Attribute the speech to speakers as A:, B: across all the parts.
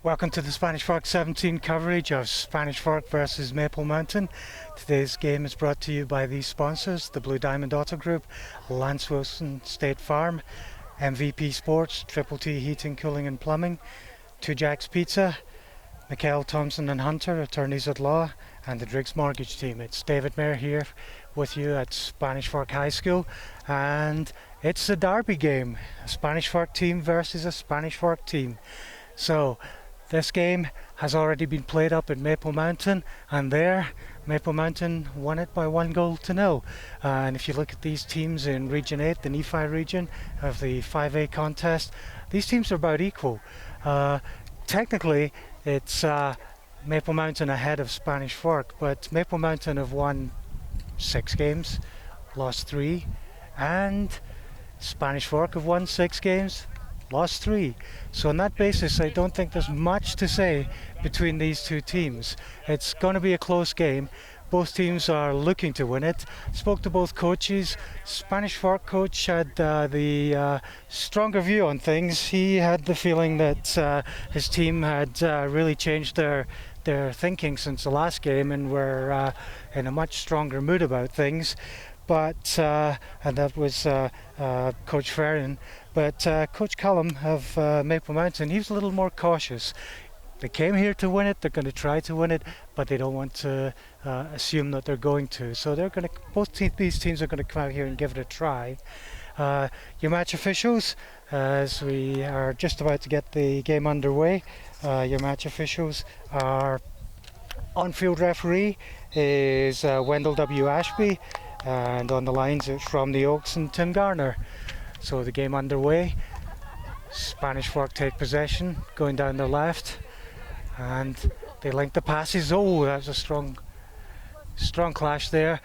A: Welcome to the Spanish Fork 17 coverage of Spanish Fork versus Maple Mountain. Today's game is brought to you by these sponsors: the Blue Diamond Auto Group, Lance Wilson State Farm, MVP Sports, Triple T Heating, Cooling and Plumbing, Two Jacks Pizza, Mikhail Thompson and Hunter, attorneys at law, and the Driggs Mortgage Team. It's David Mayer here with you at Spanish Fork High School, and it's a derby game, a Spanish Fork team versus a Spanish Fork team. So this game has already been played up at Maple Mountain, and there Maple Mountain won it by 1-0. And if you look at these teams in Region 8, the Nephi region of the 5A contest, these teams are about equal. Technically it's Maple Mountain ahead of Spanish Fork, but Maple Mountain have won 6 games, lost 3, and Spanish Fork have won 6 games, lost 3. So on that basis, I don't think there's much to say between these two teams. It's going to be a close game. Both teams are looking to win it. Spoke to both coaches. Spanish Fork coach had the stronger view on things. He had the feeling that his team had really changed their thinking since the last game and were in a much stronger mood about things. But and that was Coach Ferrin. But Coach Cullum of Maple Mountain, he was a little more cautious. They came here to win it. They're going to try to win it, but they don't want to assume that they're going to. So they're going to. These teams are going to come out here and give it a try. Your match officials, as we are just about to get the game underway, your match officials are: on-field referee is Wendell W. Ashby, and on the lines it's from the Oaks and Tim Garner. So the game underway. Spanish Fork take possession, going down their left, and they link the passes. Oh, that was a strong clash there.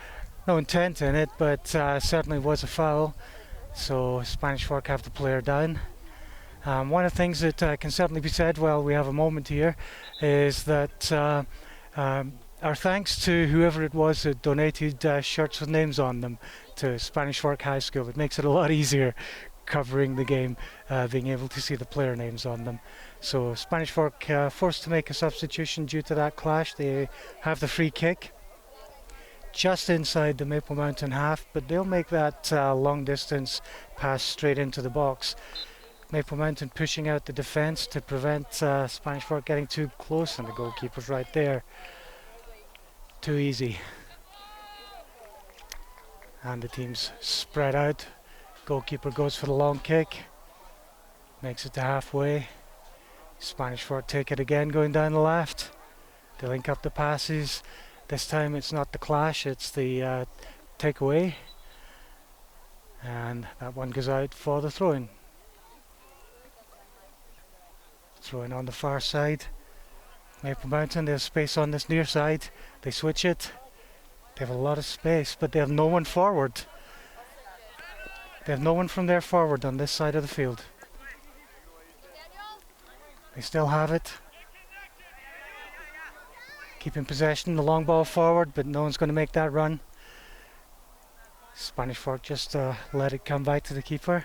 A: No intent in it, but certainly was a foul. So Spanish Fork have the player down. One of the things that can certainly be said while we have a moment here is that our thanks to whoever it was that donated shirts with names on them to Spanish Fork High School. It makes it a lot easier covering the game, being able to see the player names on them. So Spanish Fork forced to make a substitution due to that clash. They have the free kick just inside the Maple Mountain half, but they'll make that long distance pass straight into the box. Maple Mountain pushing out the defence to prevent Spanish Fork getting too close, and the goalkeeper's right there. Too easy. And the teams spread out. Goalkeeper goes for the long kick, makes it to halfway. Spanish Fork take it again, going down the left. They link up the passes. This time it's not the clash, it's the takeaway, and that one goes out for the throw-in. Throw-in on the far side. Maple Mountain, there's space on this near side. They switch it. They have a lot of space, but they have no one forward. They have no one from there forward on this side of the field. They still have it. Keeping possession, the long ball forward, but no one's going to make that run. Spanish Fork just let it come back to the keeper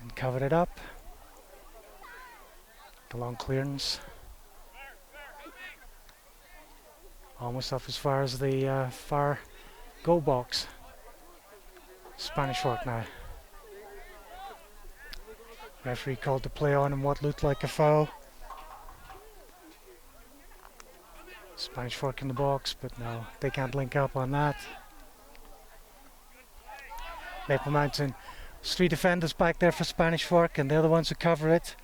A: and covered it up. The long clearance. Almost up as far as the far goal box. Spanish Fork now. Referee called the play on in what looked like a foul. Spanish Fork in the box, but no, they can't link up on that. Maple Mountain, 3 defenders back there for Spanish Fork, and they're the ones who cover it.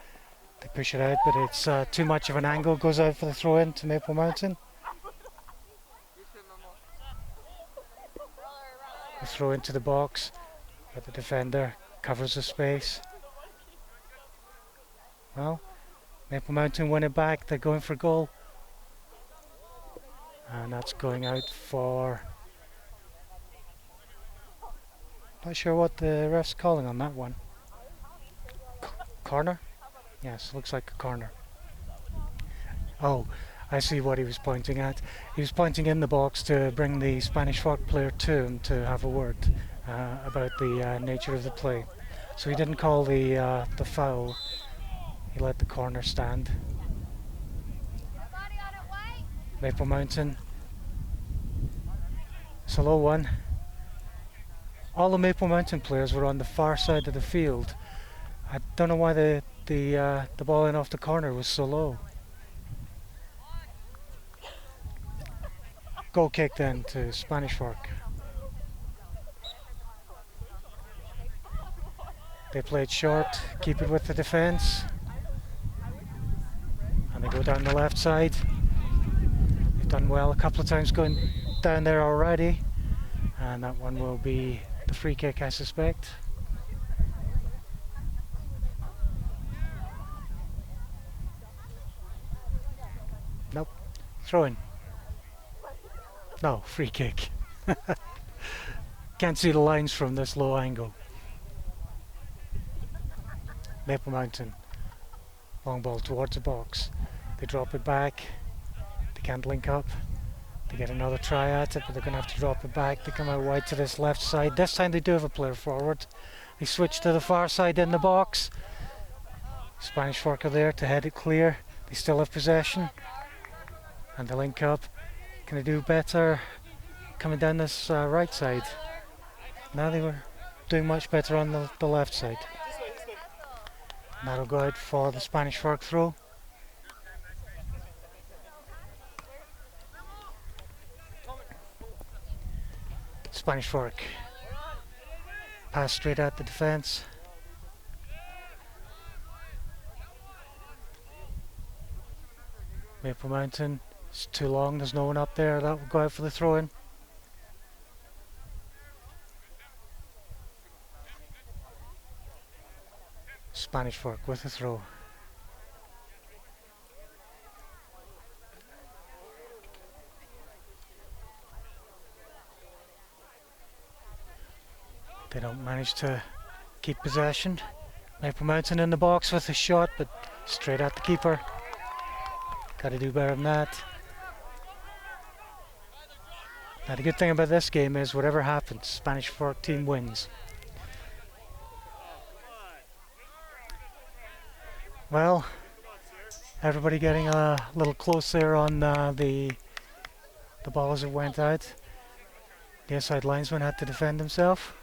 A: They push it out, but it's too much of an angle. Goes out for the throw-in to Maple Mountain. The throw into the box, but the defender covers the space. Well, Maple Mountain win it back. They're going for goal. And that's going out for... Not sure what the ref's calling on that one. Corner? Yes, looks like a corner. Oh, I see what he was pointing at. He was pointing in the box to bring the Spanish Fork player to him to have a word about the nature of the play. So he didn't call the foul. He let the corner stand. Maple Mountain. It's a low one. All the Maple Mountain players were on the far side of the field. I don't know why the ball in off the corner was so low. Goal kick then to Spanish Fork. They played short, keep it with the defence. And they go down the left side. They've done well a couple of times going down there already. And that one will be the free kick, I suspect. Nope. Throw in. No, free kick. Can't see the lines from this low angle. Maple Mountain. Long ball towards the box. They drop it back. They can't link up. They get another try at it, but they're going to have to drop it back. They come out wide to this left side. This time they do have a player forward. They switch to the far side in the box. Spanish Fork are there to head it clear. They still have possession. And they link up. Can they do better coming down this right side? Now they were doing much better on the left side. And that'll go out for the Spanish Fork throw. Spanish Fork. Pass straight at the defence. Maple Mountain. It's too long, there's no one up there. That will go out for the throw-in. Spanish Fork with a throw. They don't manage to keep possession. Maple Mountain in the box with a shot, but straight at the keeper. Got to do better than that. Now the good thing about this game is whatever happens, Spanish Fork team wins. Well, everybody getting a little close there on the ball as it went out. The inside linesman had to defend himself.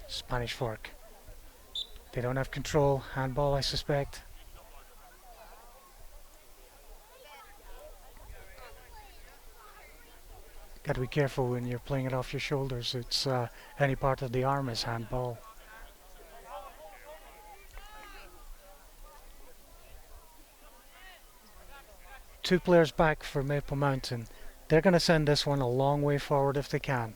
A: Spanish Fork. They don't have control. Handball, I suspect. Got to be careful when you're playing it off your shoulders. It's any part of the arm is handball. Two players back for Maple Mountain. They're going to send this one a long way forward if they can.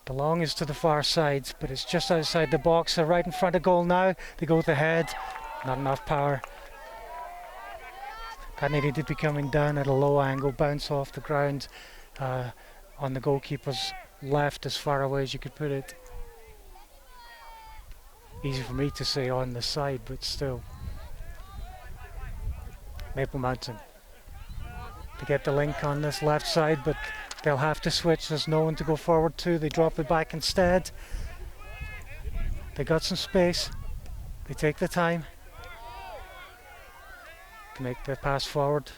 A: The long is to the far side, but it's just outside the box. They're right in front of goal now. They go with the head. Not enough power. That needed to be coming down at a low angle, bounce off the ground on the goalkeeper's left as far away as you could put it. Easy for me to say on the side, but still. Maple Mountain. To get the link on this left side, but they'll have to switch. There's no one to go forward to. They drop it back instead. They got some space. They take the time to make the pass forward.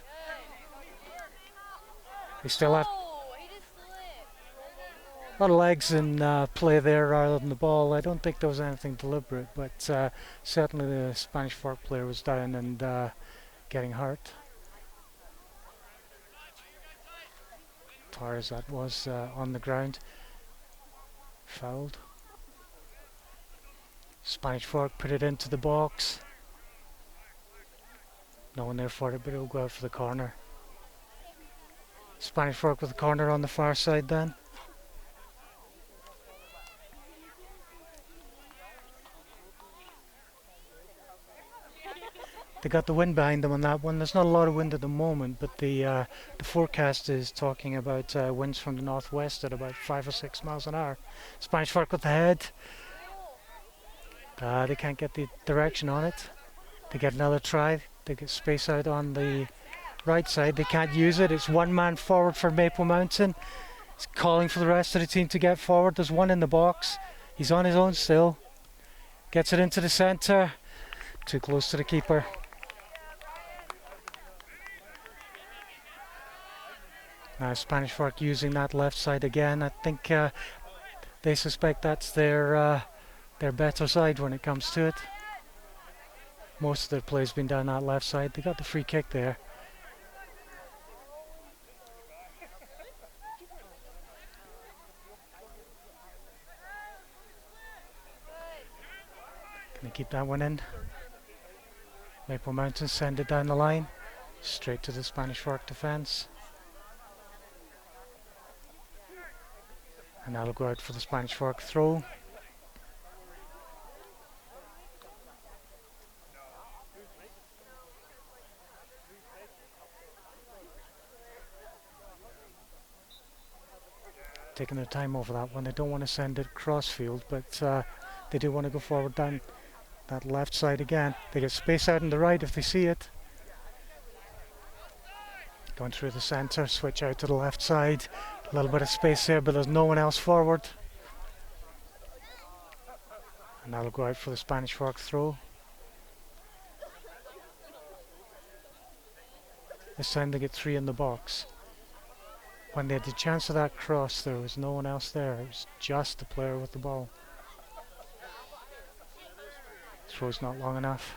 A: They still have a lot of legs in play there rather than the ball. I don't think there was anything deliberate, but certainly the Spanish Fork player was down and getting hurt. Torres, that was on the ground. Fouled. Spanish Fork put it into the box. No one there for it, but it'll go out for the corner. Spanish Fork with the corner on the far side then. They got the wind behind them on that one. There's not a lot of wind at the moment, but the forecast is talking about winds from the northwest at about 5 or 6 miles an hour. Spanish Fork with the head. They can't get the direction on it. They get another try. They get space out on the right side. They can't use it. It's one man forward for Maple Mountain. He's calling for the rest of the team to get forward. There's one in the box. He's on his own still. Gets it into the centre. Too close to the keeper. Spanish Fork using that left side again. I think they suspect that's their better side when it comes to it. Most of their play's been down that left side. They got the free kick there. Can they keep that one in? Maple Mountain send it down the line, straight to the Spanish Fork defence. And that'll go out for the Spanish Fork throw. Taking their time over that one. They don't want to send it cross field, but they do want to go forward down that left side again. They get space out on the right if they see it. Going through the centre, switch out to the left side. A little bit of space there, but there's no one else forward. And that'll go out for the Spanish Fork throw. This time they get 3 in the box. When they had the chance of that cross, there was no one else there. It was just the player with the ball. Throw's not long enough.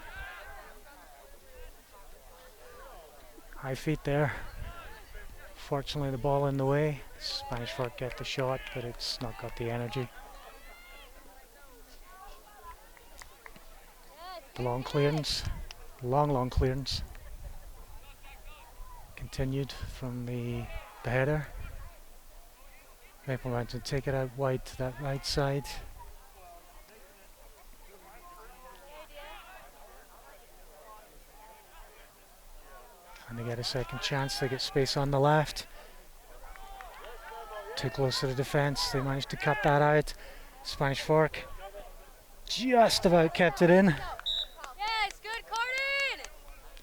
A: High feet there. Fortunately, the ball in the way. Spanish Fork get the shot, but it's not got the energy. The long clearance. Long clearance. Continued from the header. Maple Mountain take it out wide to that right side. And they get a second chance. They get space on the left. Too close to the defence. They managed to cut that out. Spanish Fork just about kept it in.
B: Yes, good, Corden!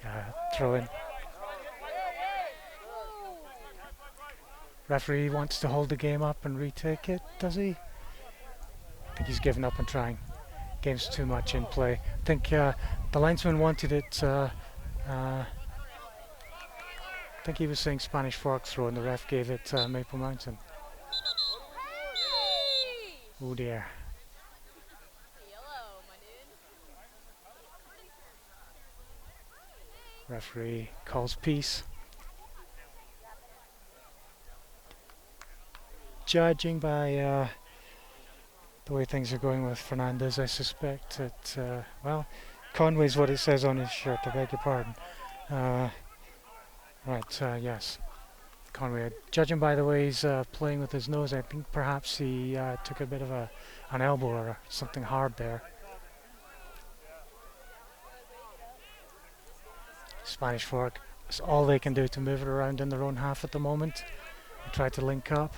A: Yeah, throw in. Referee wants to hold the game up and retake it, does he? I think he's given up on trying. Game's too much in play. I think the linesman wanted it. I think he was saying Spanish Fork throw, and the ref gave it Maple Mountain. Oh dear.
B: Yellow, my dude.
A: Referee calls peace. Judging by the way things are going with Fernandez, I suspect that, well, Conway's what it says on his shirt, I beg your pardon. Yes. Conway, judging by the way he's playing with his nose, I think perhaps he took a bit of an elbow or something hard there. Spanish Fork, it's all they can do to move it around in their own half at the moment. They try to link up.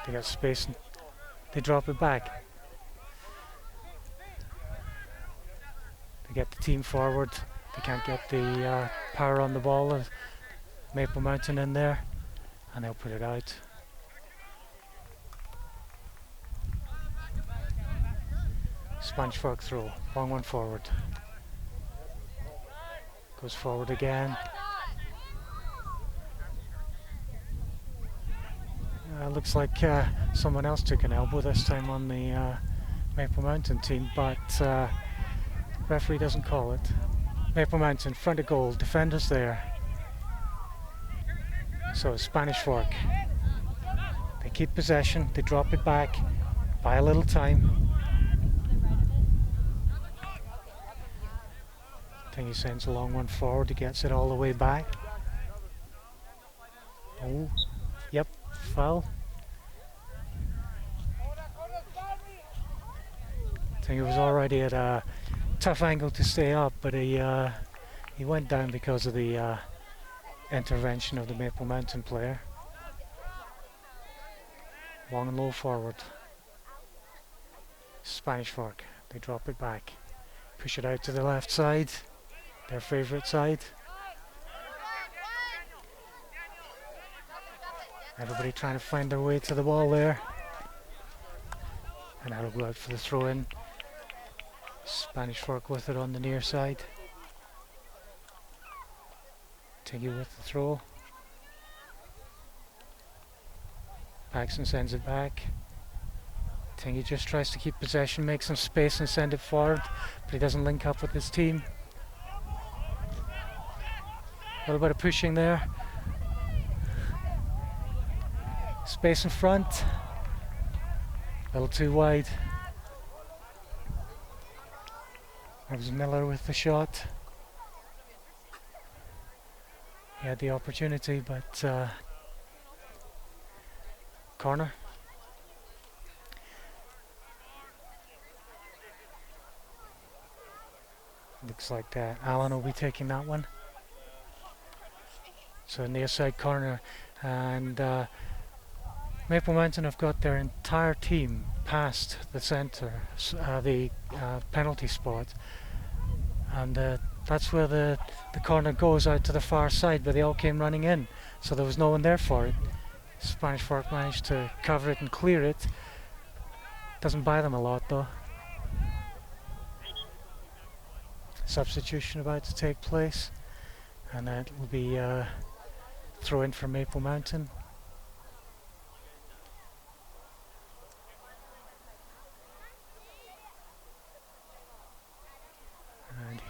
A: They got space and they drop it back. They get the team forward. They can't get the power on the ball of Maple Mountain in there, and they'll put it out. Spanish Fork throw, long one forward. Goes forward again. Looks like someone else took an elbow this time on the Maple Mountain team, but referee doesn't call it. Maple Mountain, front of goal, defenders there. So Spanish Fork. They keep possession, they drop it back, buy a little time. I think he sends a long one forward, he gets it all the way back. Oh, yep, foul. I think he was already at a tough angle to stay up, but he went down because of the intervention of the Maple Mountain player. Long and low forward. Spanish Fork, they drop it back. Push it out to the left side, their favourite side. Everybody trying to find their way to the ball there. And that'll go out for the throw in. Spanish Fork with it on the near side. Tiggy with the throw. Paxson sends it back. Tiggy just tries to keep possession, make some space and send it forward, but he doesn't link up with his team. A little bit of pushing there. Space in front. A little too wide. That was Miller with the shot. He had the opportunity, but corner. Looks like Allen will be taking that one. So near side corner, and Maple Mountain have got their entire team past the centre, the penalty spot, and that's where the corner goes out to the far side, but they all came running in, so there was no one there for it. Spanish Fork managed to cover it and clear it. Doesn't buy them a lot though. Substitution about to take place, and that will be throw in for Maple Mountain. And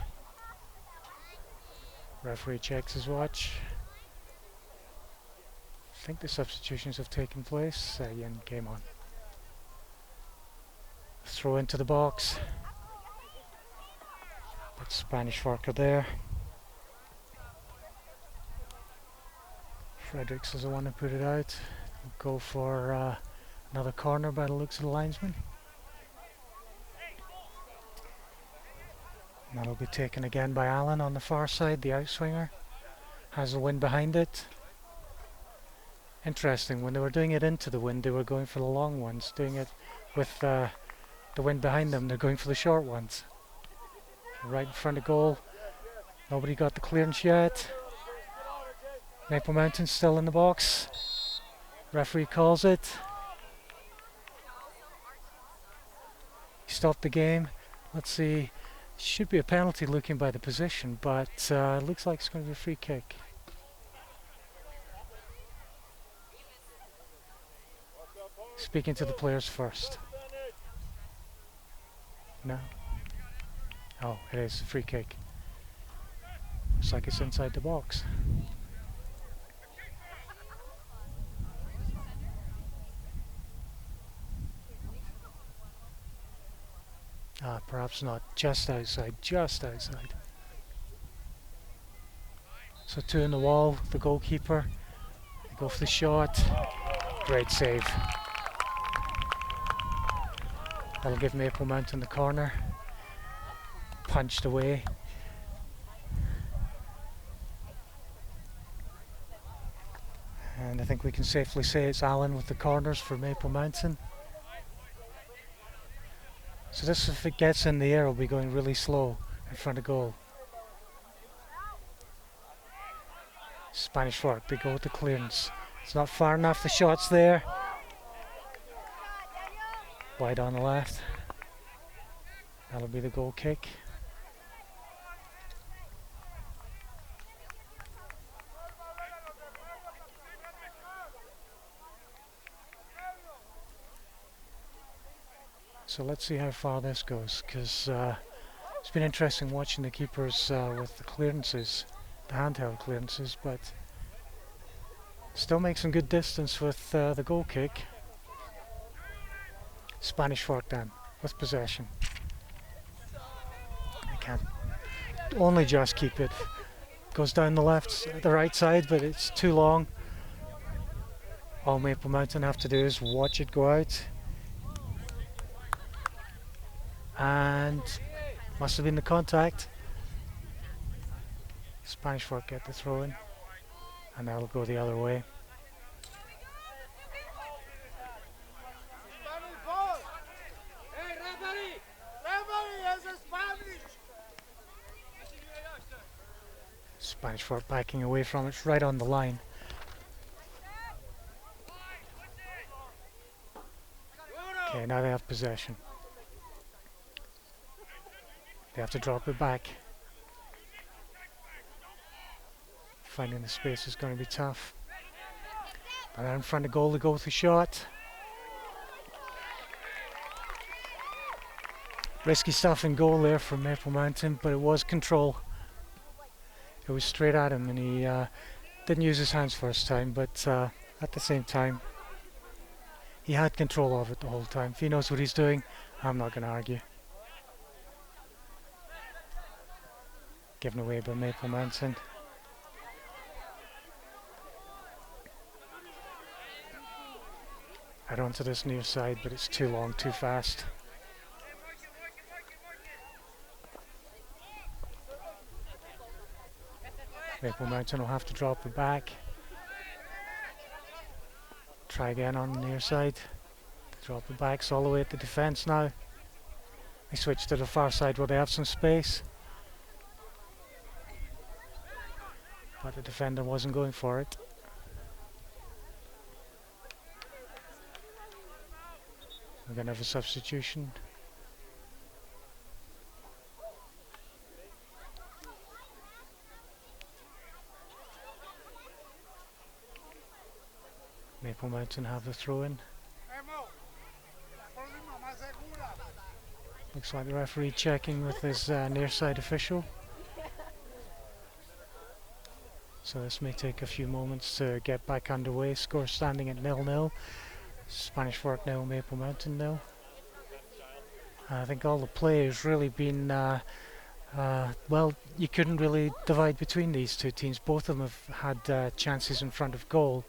A: referee checks his watch. I think the substitutions have taken place. Yen, game on. Throw into the box. But Spanish Fork are there. Fredericks is the one who put it out. We'll go for another corner by the looks of the linesman. And that'll be taken again by Allen on the far side, the outswinger. Has the wind behind it. Interesting, when they were doing it into the wind, they were going for the long ones. Doing it with the wind behind them, they're going for the short ones. Right in front of goal. Nobody got the clearance yet. Maple Mountain still in the box. Referee calls it. He stopped the game. Let's see. Should be a penalty looking by the position, but it looks like it's going to be a free kick. Speaking to the players first. No. Oh, it is a free kick. Looks like it's inside the box. Perhaps not. Just outside, just outside. So two in the wall, the goalkeeper. They go for the shot. Great save. That'll give Maple Mountain the corner. Punched away. And I think we can safely say it's Allen with the corners for Maple Mountain. So this, if it gets in the air, will be going really slow in front of goal. Spanish Fork, they go with the clearance. It's not far enough, the shot's there. Wide on the left. That'll be the goal kick. So let's see how far this goes, because it's been interesting watching the keepers with the clearances, the handheld clearances, but still make some good distance with the goal kick. Spanish Fork then, with possession. They can't only just keep it. Goes down the right side, but it's too long. All Maple Mountain have to do is watch it go out. And must have been the contact. Spanish Fork get the throw in, and that'll go the other way. Spanish Fork backing away from it, right on the line. Okay, now they have possession. They have to drop it back. Finding the space is going to be tough. But now in front of goal, they go with the shot. Risky stuff in goal there from Maple Mountain, but it was control. It was straight at him, and he didn't use his hands first time, but at the same time, he had control of it the whole time. If he knows what he's doing, I'm not going to argue. Given away by Maple Mountain. Out onto this near side, but it's too long, too fast. Maple Mountain will have to drop it back. Try again on the near side. Drop it back, it's all the way at the defence now. They switch to the far side where they have some space. But the defender wasn't going for it. We're going to have a substitution. Maple Mountain have the throw in. Looks like the referee checking with his near side official. So this may take a few moments to get back underway. Score standing at 0-0. Spanish Fork 0, Maple Mountain 0. I think all the play has really been, well, you couldn't really divide between these two teams. Both of them have had chances in front of goal.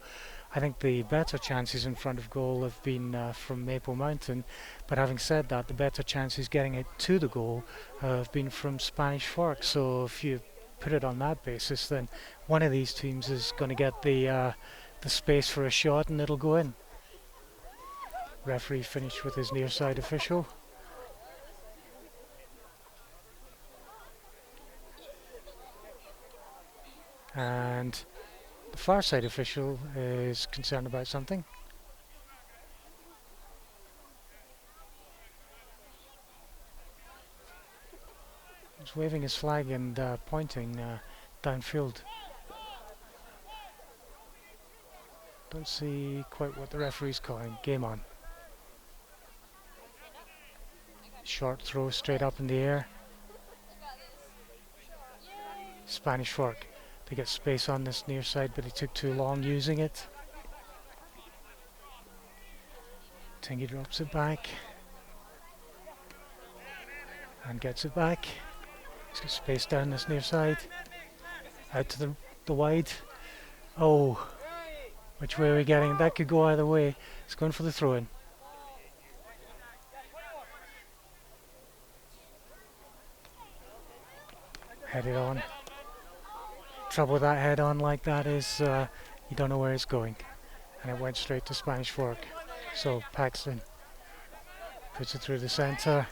A: I think the better chances in front of goal have been from Maple Mountain, but having said that, the better chances getting it to the goal have been from Spanish Fork. So if you put it on that basis, then one of these teams is going to get the space for a shot and it'll go in. Referee finished with his near side official. And the far side official is concerned about something. He's waving his flag and pointing downfield. Don't see quite what the referee's calling. Game on. Short throw straight up in the air. Spanish Fork. They get space on this near side, but he took too long using it. Tingy drops it back. And gets it back. He's got space down this near side. Out to the wide. Oh. Which way are we getting? That could go either way. It's going for the throw-in. Headed on. Trouble with that head on like that is you don't know where it's going. And it went straight to Spanish Fork. So Paxton puts it through the centre.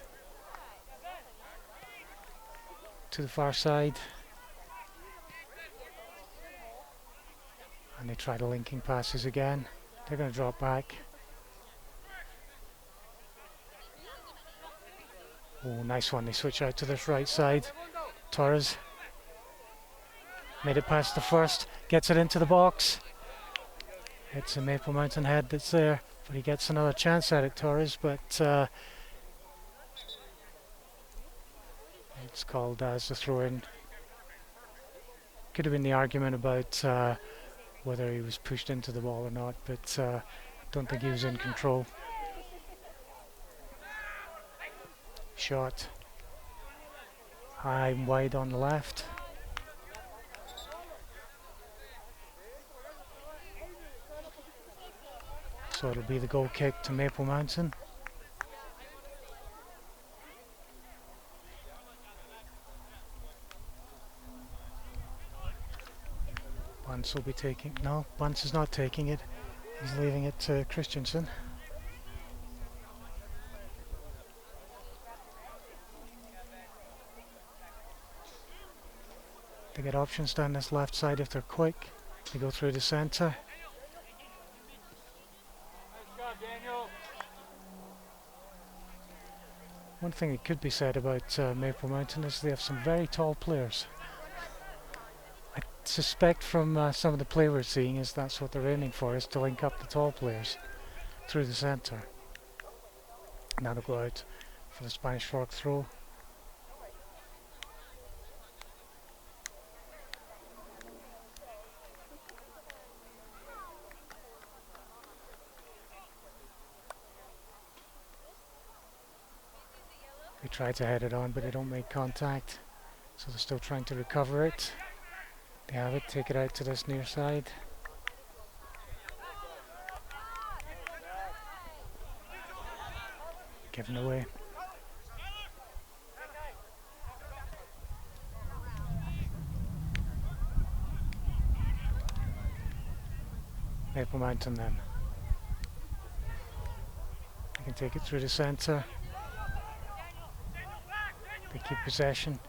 A: To the far side. And they try the linking passes again. They're going to drop back. Oh, nice one. They switch out to this right side. Torres made it past the first, gets it into the box. It's a Maple Mountain head that's there, but he gets another chance at it, Torres, but it's called as a throw-in. Could have been the argument about whether he was pushed into the ball or not, but don't think he was in control. Shot. High and wide on the left. So it'll be the goal kick to Maple Mountain. Bunce will be taking, no, Bunce is not taking it. He's leaving it to Christensen. They get options down this left side if they're quick. They go through the centre. One thing that could be said about Maple Mountain is they have some very tall players. I suspect from some of the play we're seeing is that's what they're aiming for, is to link up the tall players through the centre. And that'll go out for the Spanish Fork throw. They try to head it on, but they don't make contact, so they're still trying to recover it. They have it, take it out to this near side. Given away. Maple Mountain then. They can take it through the centre. They keep possession,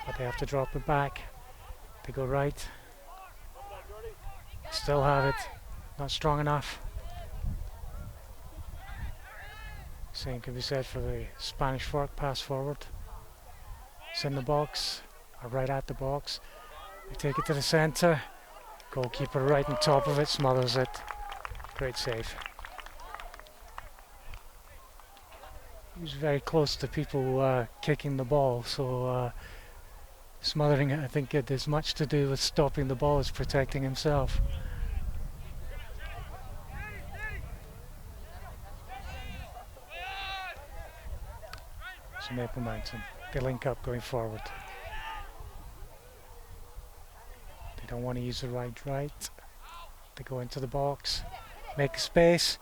A: but they have to drop it back. They go right. Still have it. Not strong enough. Same can be said for the Spanish Fork pass forward. It's in the box, or right at the box. They take it to the centre. Goalkeeper right on top of it, smothers it. Great save. He was very close to people kicking the ball, so smothering it, I think it has much to do with stopping the ball as protecting himself. So Maple Mountain, they link up going forward. They don't want to use the right. They go into the box, make a space.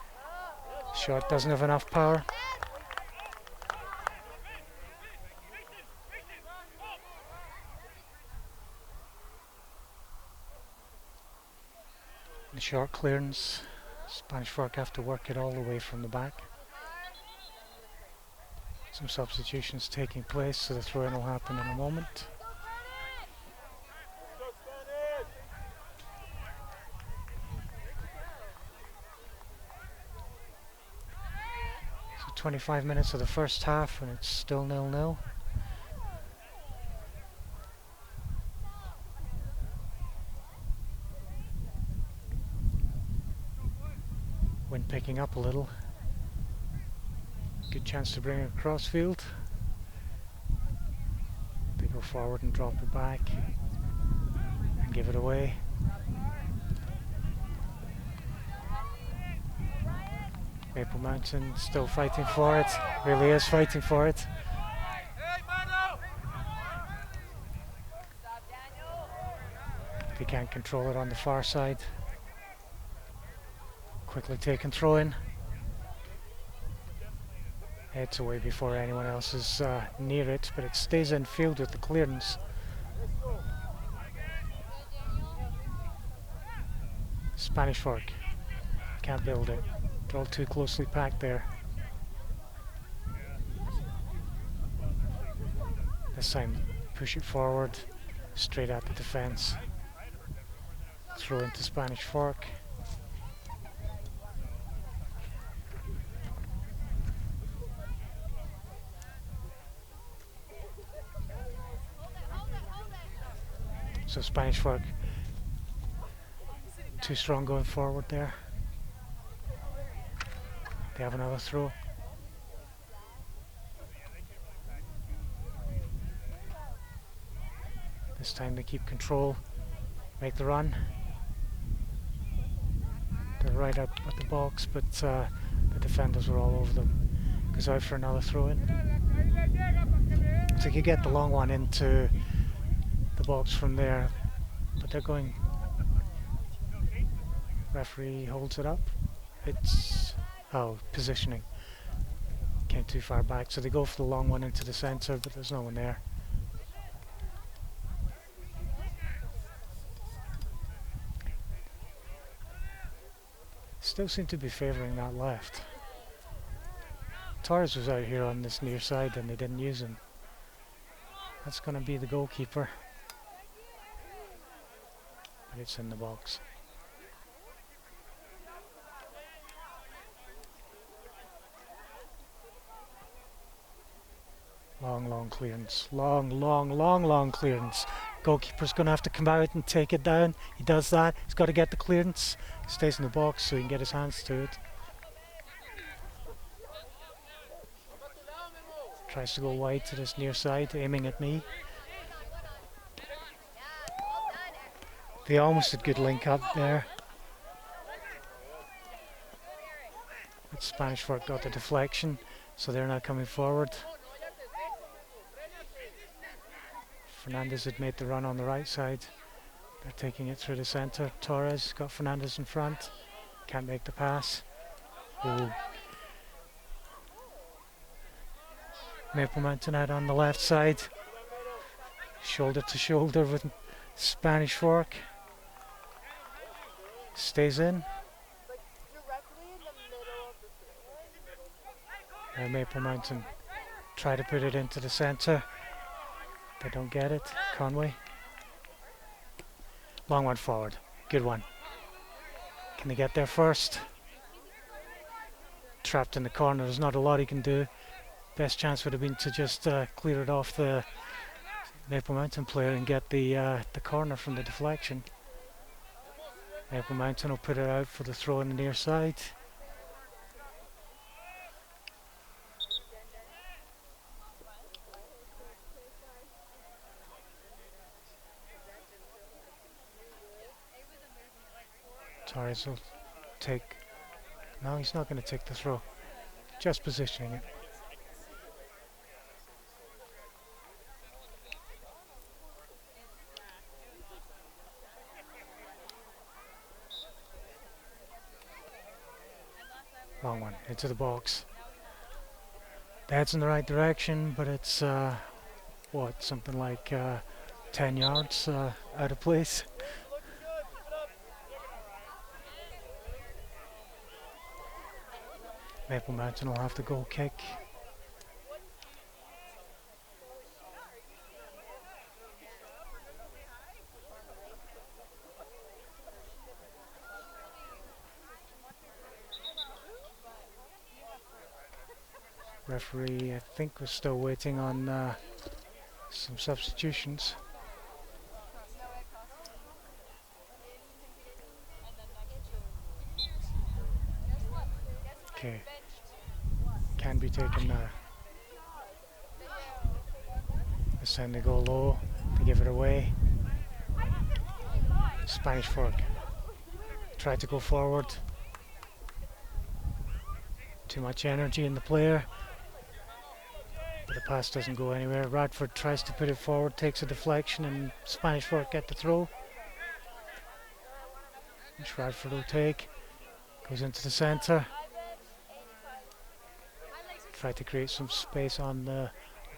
A: Shot doesn't have enough power. The short clearance. Spanish Fork have to work it all the way from the back. Some substitutions taking place, so the throw-in will happen in a moment. So 25 minutes of the first half and it's still 0-0. Wind picking up a little. Good chance to bring it across field. They go forward and drop it back and give it away. Maple Mountain still fighting for it. Really is fighting for it. They can't control it on the far side. Quickly taken throw in. Heads away before anyone else is near it, but it stays in field with the clearance. Spanish Fork can't build it. They're all too closely packed there. This time push it forward, straight at the defence. Throw into Spanish Fork. So Spanish Fork too strong going forward there. They have another throw. This time they keep control, make the run. They're right up at the box, but the defenders were all over them. Goes out for another throw in. So you get the long one into the box from there, but they're going. Referee holds it up. It's positioning. Came too far back, so they go for the long one into the centre, but there's no one there. Still seem to be favouring that left. Torres was out here on this near side and they didn't use him. That's going to be the goalkeeper. But it's in the box. Long clearance. Long clearance. Goalkeeper's going to have to come out and take it down. He does that. He's got to get the clearance. Stays in the box so he can get his hands to it. Tries to go wide to this near side, aiming at me. They almost had good link up there. But Spanish Fork got the deflection, so they're now coming forward. Fernandez had made the run on the right side. They're taking it through the centre. Torres got Fernandez in front. Can't make the pass. Oh. Maple Mountain out on the left side. Shoulder to shoulder with Spanish Fork. Stays in. Maple Mountain try to put it into the centre. They don't get it. Conway. Long one forward. Good one. Can they get there first? Trapped in the corner. There's not a lot he can do. Best chance would have been to just clear it off the Maple Mountain player and get the corner from the deflection. Maple Mountain will put it out for the throw on the near side. Torres will take... No, he's not going to take the throw. Just positioning it. Long one, into the box. That's in the right direction, but it's, what, something like 10 yards out of place. Maple Mountain will have to goal kick. Referee, I think, was still waiting on some substitutions. Okay, can be taken now. This time they go low, they give it away. Spanish Fork try to go forward. Too much energy in the player. But the pass doesn't go anywhere. Radford tries to put it forward, takes a deflection, and Spanish Fork get the throw. Which Radford will take. Goes into the centre. Try to create some space on the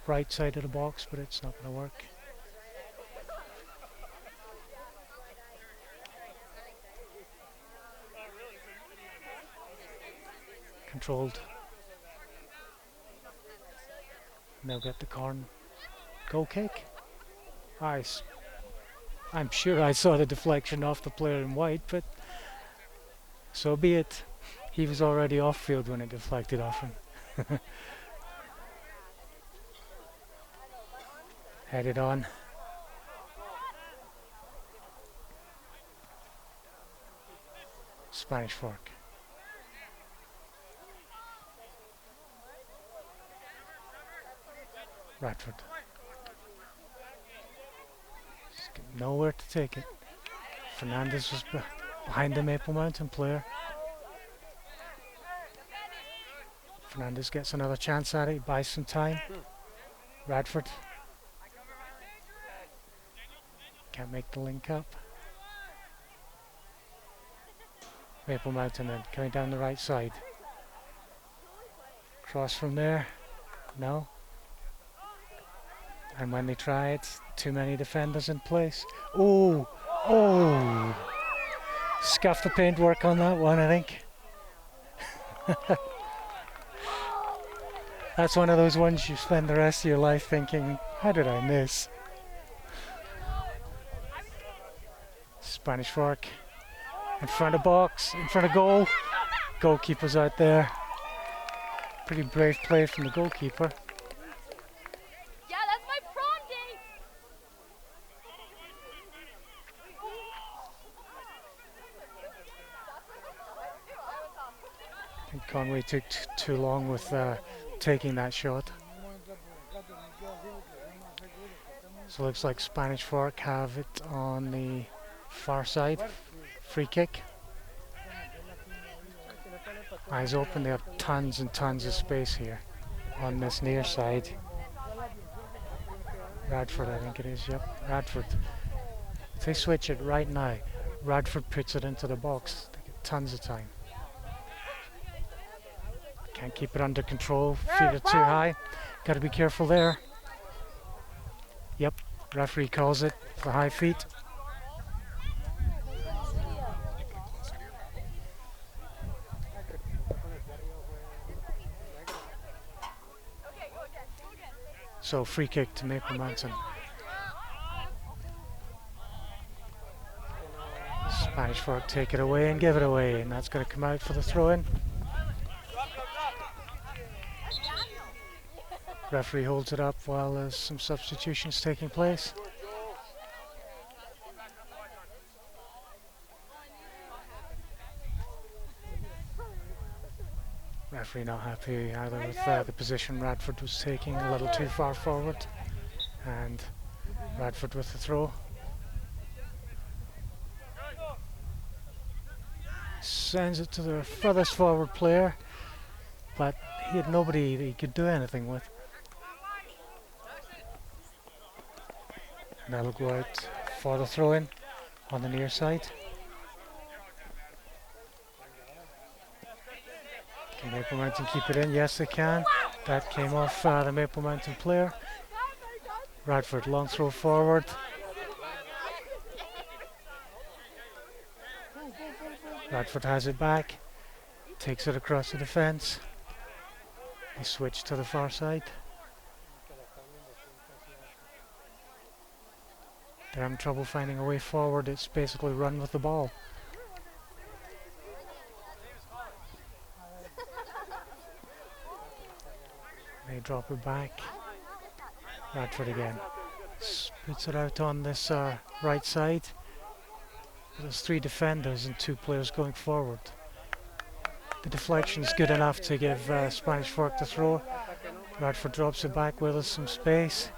A: right side of the box, but it's not going to work. Controlled. Now get the corner. Goal kick. I'm sure I saw the deflection off the player in white, but so be it. He was already off field when it deflected off him. Headed on. Spanish Fork. Radford. Just got nowhere to take it. Fernandez was behind the Maple Mountain player. Fernandez gets another chance at it, he buys some time. Radford can't make the link up. Maple Mountain then coming down the right side. Cross from there, no. And when they try it, too many defenders in place. Oh, scuffed the paintwork on that one, I think. That's one of those ones you spend the rest of your life thinking, how did I miss? Spanish Fork in front of box, in front of goal. Goalkeeper's out there. Pretty brave play from the goalkeeper.
B: Yeah, that's my prom date.
A: Conway took too long with taking that shot. So looks like Spanish Fork have it on the far side. Free kick. Eyes open, they have tons and tons of space here on this near side. Radford, I think it is, yep, Radford. If they switch it right now, Radford puts it into the box. They get tons of time. Can't keep it under control, feet are too high. Got to be careful there. Yep, referee calls it for high feet. So free kick to Maple Mountain. Spanish Fork take it away and give it away, and that's going to come out for the throw-in. Referee holds it up while there's some substitutions taking place. Referee not happy either with the position Radford was taking, a little too far forward, and Radford with the throw. Sends it to the furthest forward player, but he had nobody that he could do anything with. And that'll go out for the throw-in on the near side. Can Maple Mountain keep it in? Yes, they can. That came off the Maple Mountain player. Radford, long throw forward. Radford has it back, takes it across the defence. They switch to the far side. They're having trouble finding a way forward. It's basically run with the ball. They drop it back. Radford again. Puts it out on this right side. There's 3 defenders and 2 players going forward. The deflection's good enough to give Spanish Fork the throw. Radford drops it back with some space.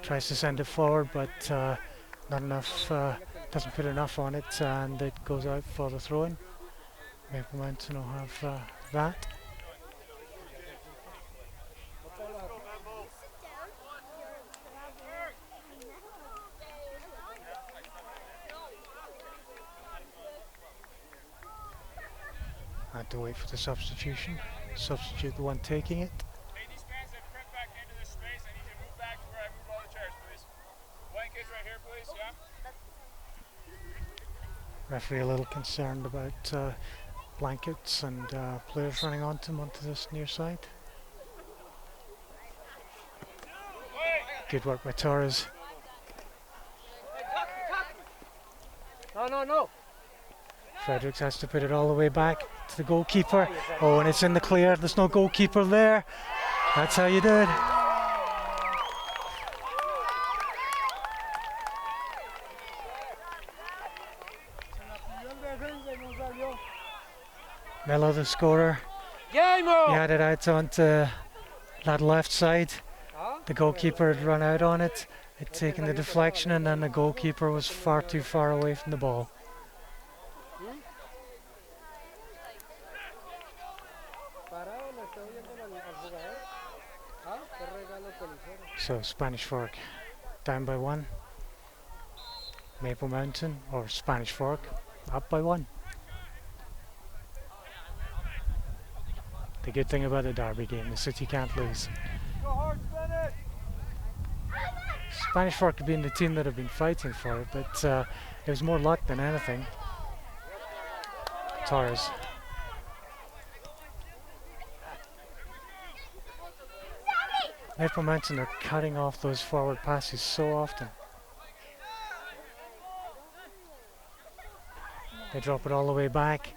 A: Tries to send it forward, but not enough, doesn't put enough on it, and it goes out for the throw-in. Maple Mountain will have that. Had to wait for the substitution. Substitute the one taking it.
C: Hey, these fans have crept back into this space. I need you to move back to where I moved all the chairs, please. Blankets right here, please. Yeah.
A: Referee a little concerned about blankets and players running onto him onto this near side. Good work by Torres.
D: No.
A: Fredericks has to put it all the way back to the goalkeeper. Oh, and it's in the clear. There's no goalkeeper there. That's how you do it. Mello, the scorer. He had it out onto that left side. The goalkeeper had run out on it. Had taken the deflection, and then the goalkeeper was far too far away from the ball. So Spanish Fork down by 1. Maple Mountain, or Spanish Fork, up by 1. The good thing about the derby game, the city can't lose. Spanish Fork have been the team that have been fighting for it, but it was more luck than anything. Torres. Maple Mountain are cutting off those forward passes so often. They drop it all the way back.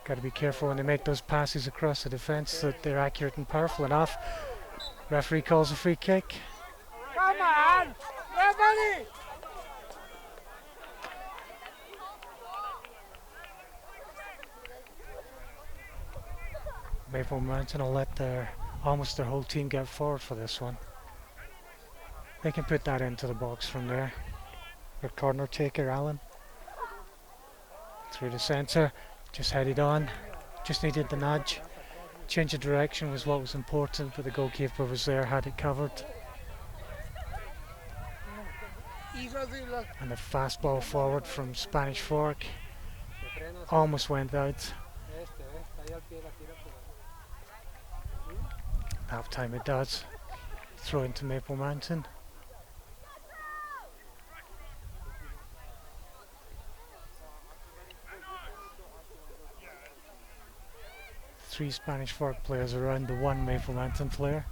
A: Got to be careful when they make those passes across the defence that they're accurate and powerful enough. Referee calls a free kick.
D: Come on! Referee!
A: Maple Mountain will let almost their whole team get forward for this one. They can put that into the box from there. Their corner taker, Allen. Through the centre, just headed on. Just needed the nudge. Change of direction was what was important, but the goalkeeper was there, had it covered. And the fastball forward from Spanish Fork almost went out. Half time it does. Throw into Maple Mountain. Three Spanish Fork players around the one Maple Mountain player.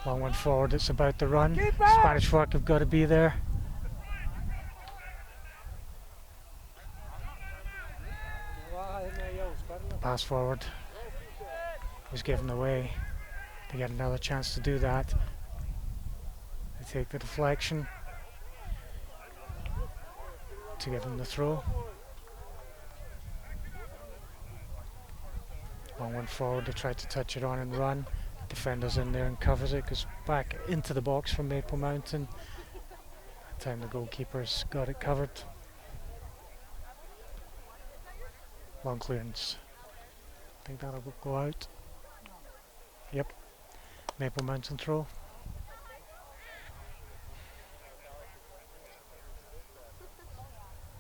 A: Long one forward, it's about to run. Spanish Fork have got to be there. Pass forward was given away. They get another chance to do that. They take the deflection to give them the throw. Long one forward, they try to touch it on and run. Defenders in there and covers it, goes back into the box from Maple Mountain. That time the goalkeeper's got it covered. Long clearance. I think that'll go out. Yep. Maple Mountain throw.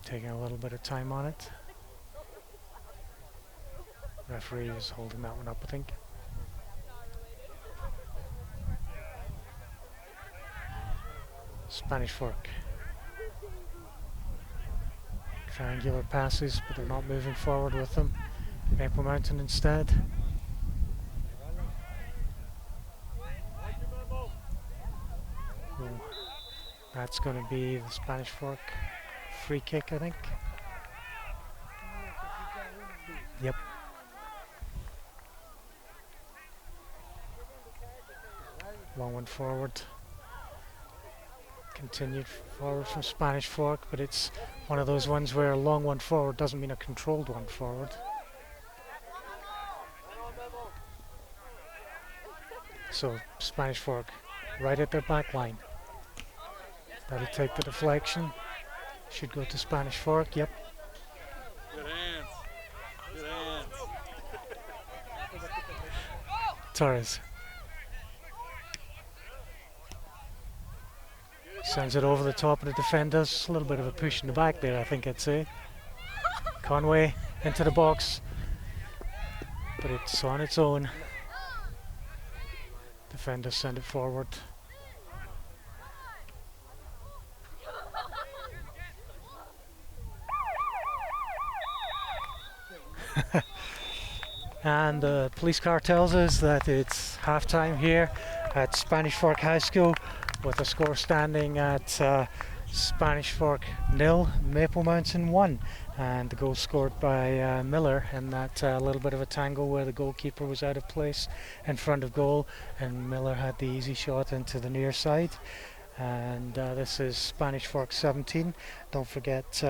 A: Taking a little bit of time on it. Referee is holding that one up, I think. Spanish Fork. Triangular passes, but they're not moving forward with them. Maple Mountain instead. Ooh. That's going to be the Spanish Fork free kick, I think. Yep. Long one forward. Continued forward from Spanish Fork, but it's one of those ones where a long one forward doesn't mean a controlled one forward. So Spanish Fork right at their back line. That'll take the deflection. Should go to Spanish Fork, yep.
C: Good hands. Good hands.
A: Torres. Sends it over the top of the defenders. A little bit of a push in the back there, I think I'd say. Conway into the box, but it's on its own. Defenders send it forward. And the police car tells us that it's half-time here at Spanish Fork High School, with the score standing at Spanish Fork 0, Maple Mountain 1, and the goal scored by Miller in that little bit of a tangle where the goalkeeper was out of place in front of goal, and Miller had the easy shot into the near side. And this is Spanish Fork 17. Don't forget,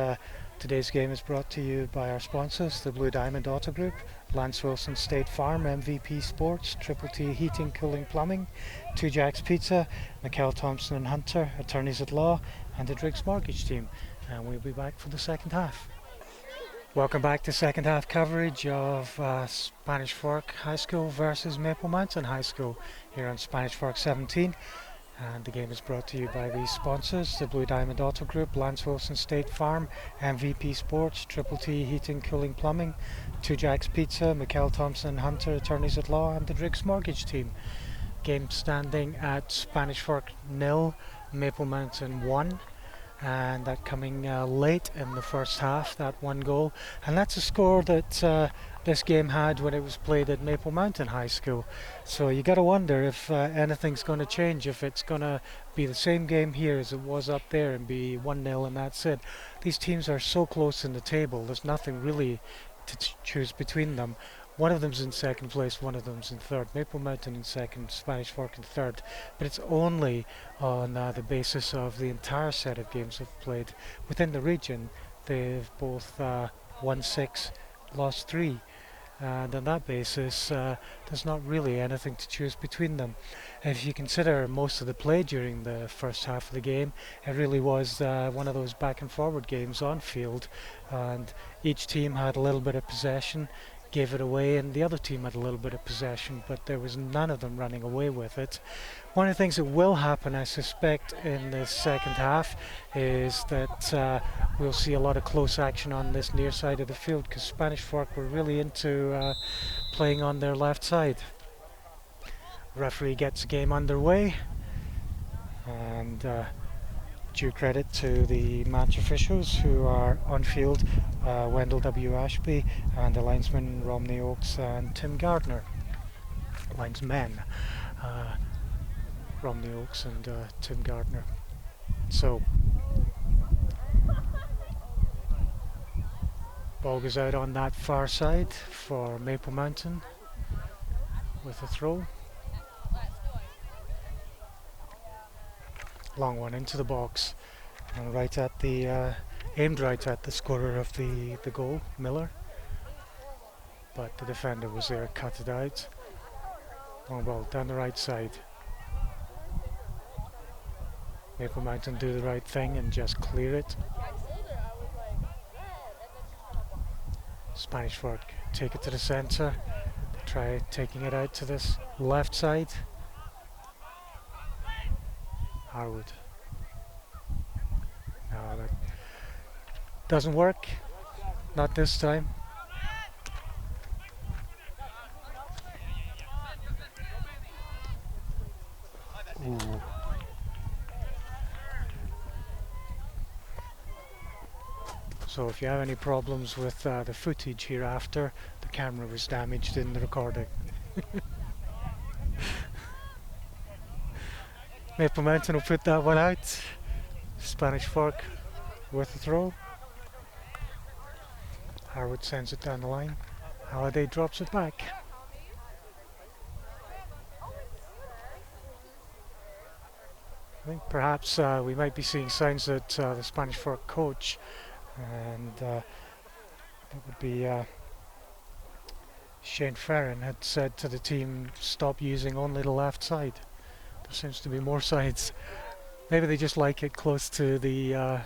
A: today's game is brought to you by our sponsors, the Blue Diamond Auto Group, Lance Wilson State Farm, MVP Sports, Triple T Heating, Cooling, Plumbing, Two Jacks Pizza, Mikkel Thompson and Hunter, Attorneys at Law, and the Driggs Mortgage Team. And we'll be back for the second half. Welcome back to second half coverage of Spanish Fork High School versus Maple Mountain High School here on Spanish Fork 17. And the game is brought to you by these sponsors, the Blue Diamond Auto Group, Lance Wilson State Farm, MVP Sports, Triple T Heating, Cooling, Plumbing, Two Jacks Pizza, Mikkel Thompson Hunter, Attorneys at Law, and the Driggs Mortgage Team. Game standing at Spanish Fork 0, Maple Mountain 1. And that coming late in the first half, that one goal. And that's a score that this game had when it was played at Maple Mountain High School. So you got to wonder if anything's going to change, if it's going to be the same game here as it was up there and be 1-0 and that's it. These teams are so close in the table, there's nothing really to choose between them. One of them's in second place, one of them's in third. Maple Mountain in second, Spanish Fork in third. But it's only on the basis of the entire set of games they've played. Within the region, they've both won 6, lost 3. and on that basis there's not really anything to choose between them. If you consider most of the play during the first half of the game, it really was one of those back and forward games on field, and each team had a little bit of possession, gave it away, and the other team had a little bit of possession, but there was none of them running away with it. One of the things that will happen, I suspect, in the second half is that we'll see a lot of close action on this near side of the field, because Spanish Fork were really into playing on their left side. Referee gets the game underway, and due credit to the match officials who are on field, Wendell W. Ashby, and the linesmen Romney Oakes and Tim Gardner. Linesmen, Romney Oakes and Tim Gardner. So, ball goes out on that far side for Maple Mountain with a throw. Long one into the box, and right at the aimed right at the scorer of the goal, Miller, but the defender was there, cut it out. Long ball down the right side. Maple Mountain do the right thing and just clear it. Spanish Fork take it to the centre, try taking it out to this left side. Harwood. No, that doesn't work. Not this time. Ooh. So if you have any problems with the footage hereafter, the camera was damaged in the recording. Maple Mountain will put that one out. Spanish Fork with a throw. Harwood sends it down the line. Halliday drops it back. I think perhaps we might be seeing signs that the Spanish Fork coach, and that would be Shane Ferrin, had said to the team, stop using only the left side. There seems to be more sides. Maybe they just like it close to the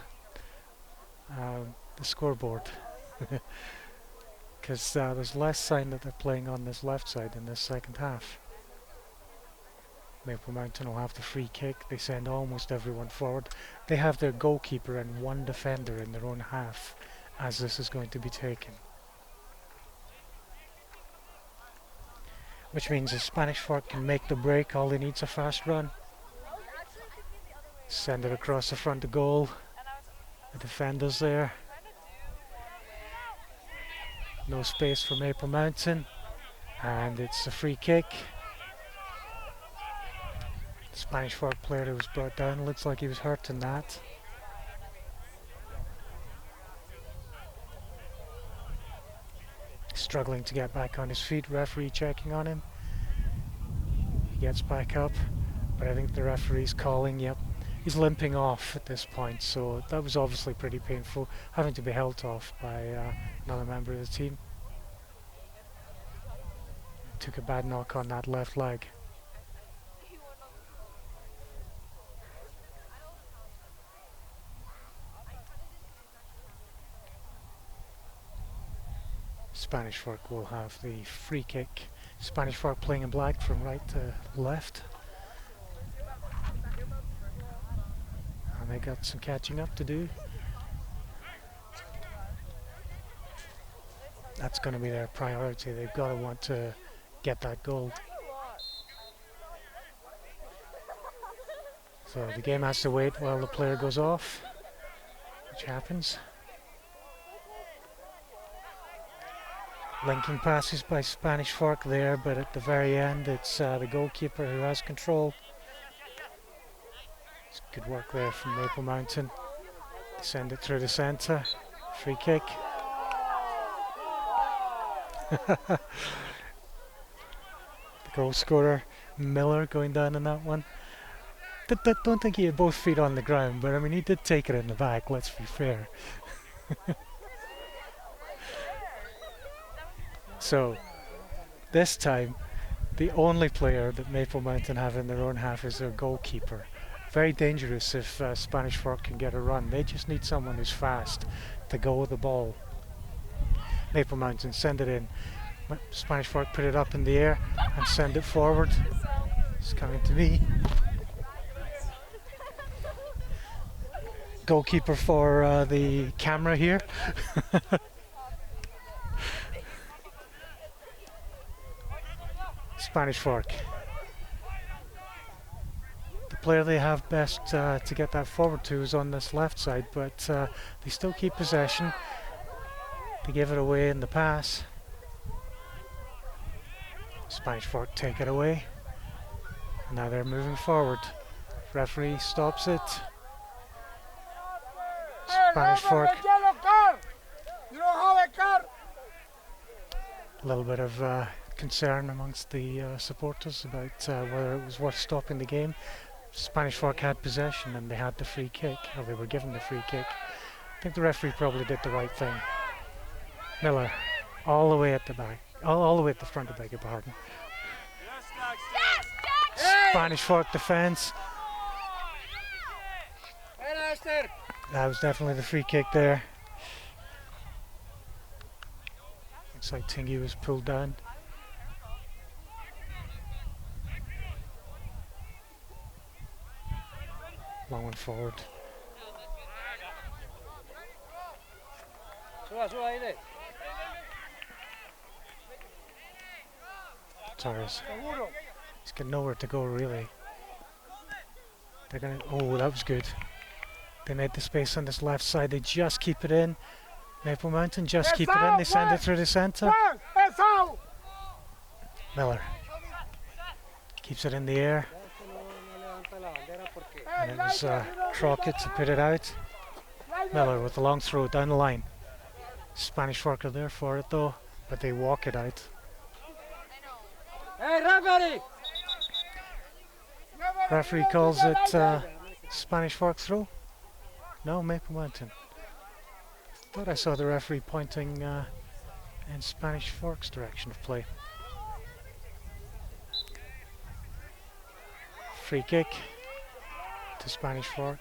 A: scoreboard, because there's less sign that they're playing on this left side in this second half. Maple Mountain will have the free kick. They send almost everyone forward. They have their goalkeeper and one defender in their own half as this is going to be taken. Which means if Spanish Fork can make the break, all they need is a fast run. Send it across the front of goal. The defender's there. No space for Maple Mountain. And it's a free kick. The Spanish Fork player who was brought down, looks like he was hurt in that. Struggling to get back on his feet, referee checking on him. He gets back up, but I think the referee's calling, yep. He's limping off at this point, so that was obviously pretty painful, having to be held off by another member of the team. Took a bad knock on that left leg. Spanish Fork will have the free kick. Spanish Fork playing in black from right to left. And they got some catching up to do. That's going to be their priority. They've got to want to get that goal. So the game has to wait while the player goes off, which happens. Linking passes by Spanish Fork there, but at the very end it's the goalkeeper who has control. It's good work there from Maple Mountain. Send it through the centre. Free kick. The goal scorer, Miller, going down in that one. Don't think he had both feet on the ground, but I mean he did take it in the back, let's be fair. So this time, the only player that Maple Mountain have in their own half is their goalkeeper. Very dangerous if Spanish Fork can get a run. They just need someone who's fast to go with the ball. Maple Mountain send it in. Spanish Fork put it up in the air and send it forward. It's coming to me. Goalkeeper for the camera here. Spanish Fork. The player they have best to get that forward to is on this left side, but they still keep possession. They give it away in the pass. Spanish Fork take it away. Now they're moving forward. Referee stops it. Spanish Fork.
D: You don't have a car.
A: A little bit of concern amongst the supporters about whether it was worth stopping the game. Spanish Fork had possession and they had the free kick, or they were given the free kick. I think the referee probably did the right thing. Miller, all the way at the back, all the way at the front, I beg your pardon. Spanish Fork defence. That was definitely the free kick there. Looks like Tingy was pulled down. Long one forward. Torres. He's got nowhere to go really. They're gonna. Oh, that was good. They made the space on this left side. They just keep it in. Maple Mountain just keep it in. They send it through the centre. Miller keeps it in the air. And it was Crockett to put it out. Miller with the long throw down the line. Spanish Fork are there for it though, but they walk it out. Referee calls it Spanish Fork throw. No, Maple Mountain. Thought I saw the referee pointing in Spanish Fork's direction of play. Free kick to Spanish Fork.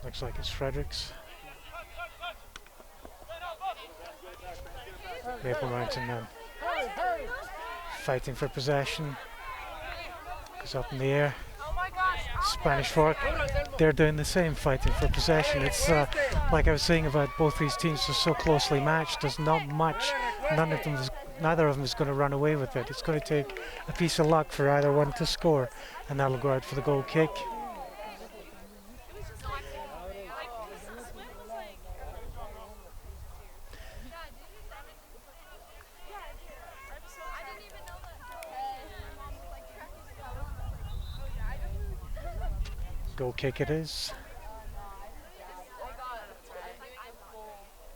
A: Looks like it's Fredericks. Maple Mountain then fighting for possession. Goes up in the air. Spanish Fork, they're doing the same, fighting for possession. It's like I was saying about both these teams are so closely matched. There's not much. Neither of them is going to run away with it. It's going to take a piece of luck for either one to score, and that'll go out for the goal kick. Goal kick it is.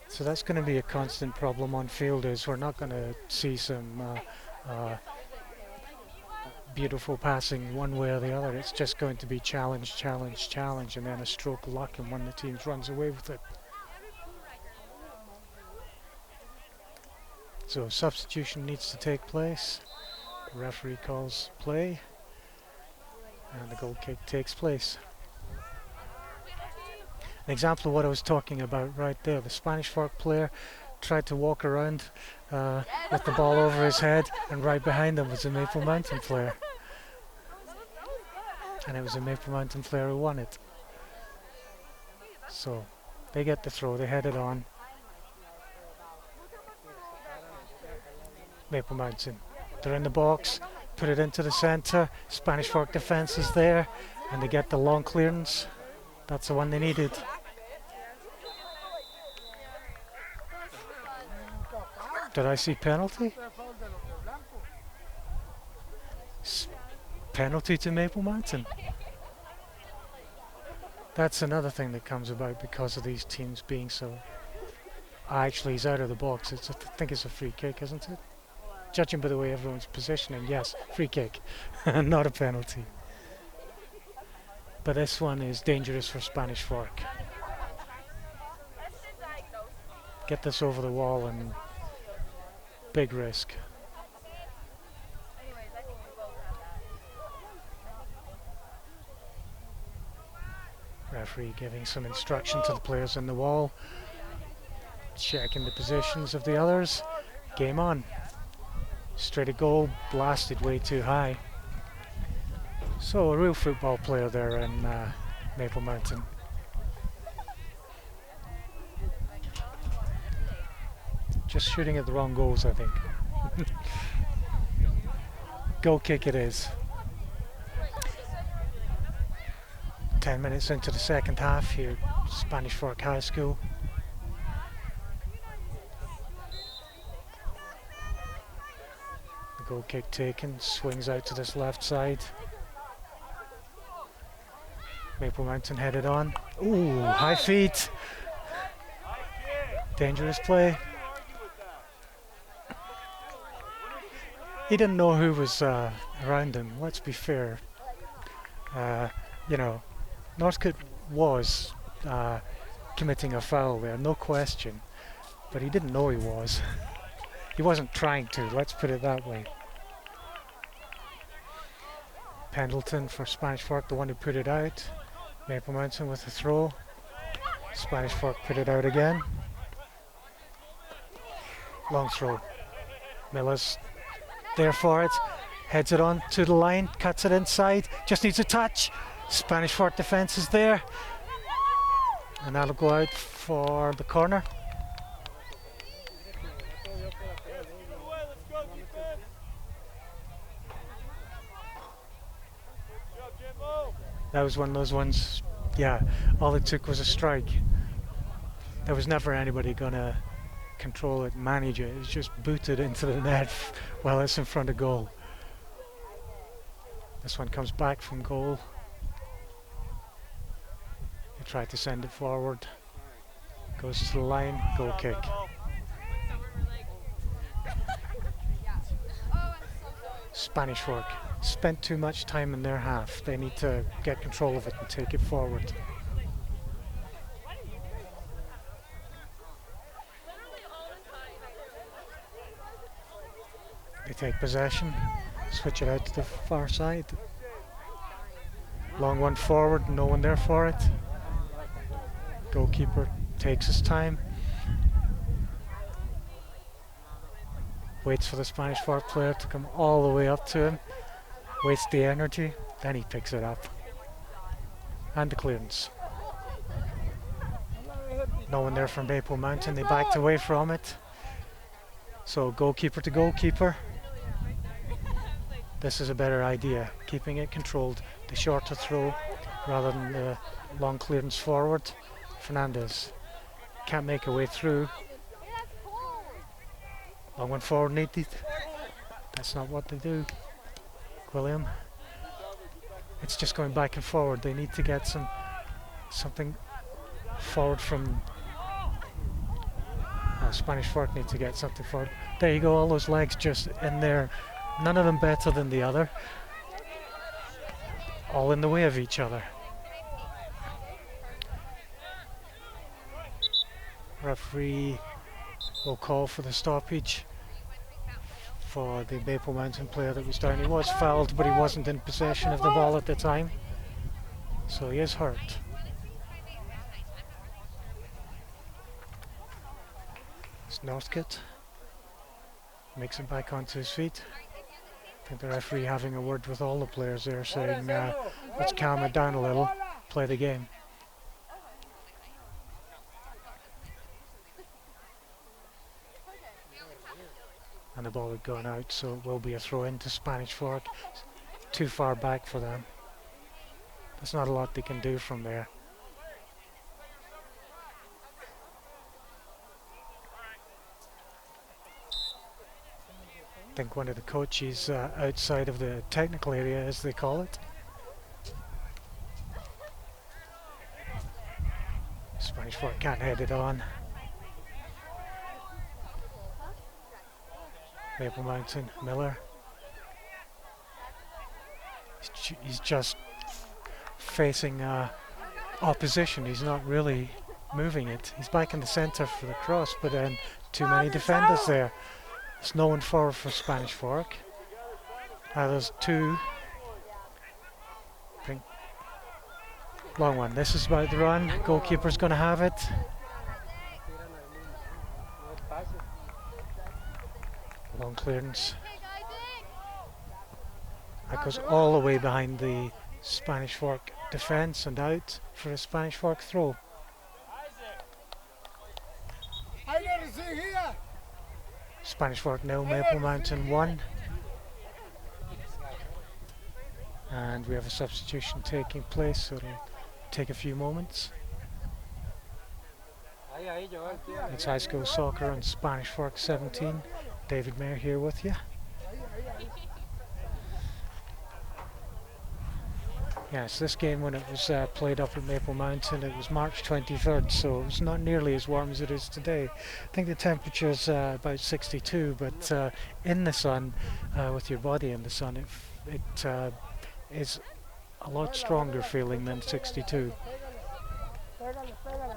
A: So that's going to be a constant problem on field, is we're not going to see some beautiful passing one way or the other. It's just going to be challenge, challenge, challenge, and then a stroke of luck and one of the teams runs away with it. So substitution needs to take place. The referee calls play and the goal kick takes place. An example of what I was talking about right there. The Spanish Fork player tried to walk around with the ball over his head, and right behind him was a Maple Mountain player. And it was a Maple Mountain player who won it. So they get the throw, they head it on. Maple Mountain, they're in the box, put it into the centre. Spanish Fork defence is there, and they get the long clearance. That's the one they needed. Did I see penalty? Penalty to Maple Mountain. That's another thing that comes about because of these teams being so... Actually, he's out of the box. I think it's a free kick, isn't it? Judging by the way everyone's positioning, yes, free kick, not a penalty. but this one is dangerous for Spanish Fork. Get this over the wall and big risk. Referee giving some instruction to the players in the wall, checking the positions of the others. Game on. Straight a goal, blasted way too high. So a real football player there in Maple Mountain. Just shooting at the wrong goals, I think. Goal kick it is. 10 minutes into the second half here at Spanish Fork High School. The goal kick taken, swings out to this left side. Maple Mountain headed on. Ooh, high feet. Dangerous play. He didn't know who was around him, let's be fair. You know, Northcote was committing a foul there, no question. But he didn't know he was. He wasn't trying to, let's put it that way. Pendleton for Spanish Fork, the one who put it out. Maple Mountain with a throw. Spanish Fork put it out again. Long throw. Miller's there for it. Heads it on to the line, cuts it inside, just needs a touch. Spanish Fork defence is there. And that'll go out for the corner. That was one of those ones, yeah, all it took was a strike. There was never anybody gonna control it, manage it. It's just booted into the net while it's in front of goal. This one comes back from goal. They try to send it forward. Goes to the line, goal kick. Spanish Fork spent too much time in their half. They need to get control of it and take it forward. They take possession, switch it out to the far side. Long one forward, no one there for it. Goalkeeper takes his time. Waits for the Spanish Fork player to come all the way up to him. Wastes the energy, then he picks it up. And the clearance. No one there from Maple Mountain, they backed away from it. So goalkeeper to goalkeeper. This is a better idea, keeping it controlled. The shorter throw rather than the long clearance forward. Fernandez can't make a way through. Long one forward needed. That's not what they do. William. It's just going back and forward. They need to get something forward from Spanish Fork need to get something forward. There you go, all those legs just in there. None of them better than the other. All in the way of each other. Referee will call for the stoppage for the Maple Mountain player that was down. He was fouled, but he wasn't in possession of the ball at the time, so he is hurt. It's Northcote. Makes him back onto his feet. I think the referee having a word with all the players there, saying, let's calm it down a little, play the game. And the ball had gone out, so it will be a throw into Spanish Fork. Too far back for them. There's not a lot they can do from there. I think one of the coaches outside of the technical area, as they call it. Spanish Fork can't head it on. Maple Mountain, Miller. He's just facing opposition. He's not really moving it. He's back in the centre for the cross, but then too many defenders there. There's no one forward for Spanish Fork. Now there's two. Long one. This is about the run. Goalkeeper's going to have it. Long clearance. That goes all the way behind the Spanish Fork defence and out for a Spanish Fork throw. Spanish Fork 0, Maple Mountain 1. And we have a substitution taking place, so it'll take a few moments. It's High School Soccer on Spanish Fork 17. David Mayer here with you. Yes, this game, when it was played up at Maple Mountain, it was March 23rd, so it was not nearly as warm as it is today. I think the temperature's about 62, but in the sun, with your body in the sun, it is a lot stronger feeling than 62.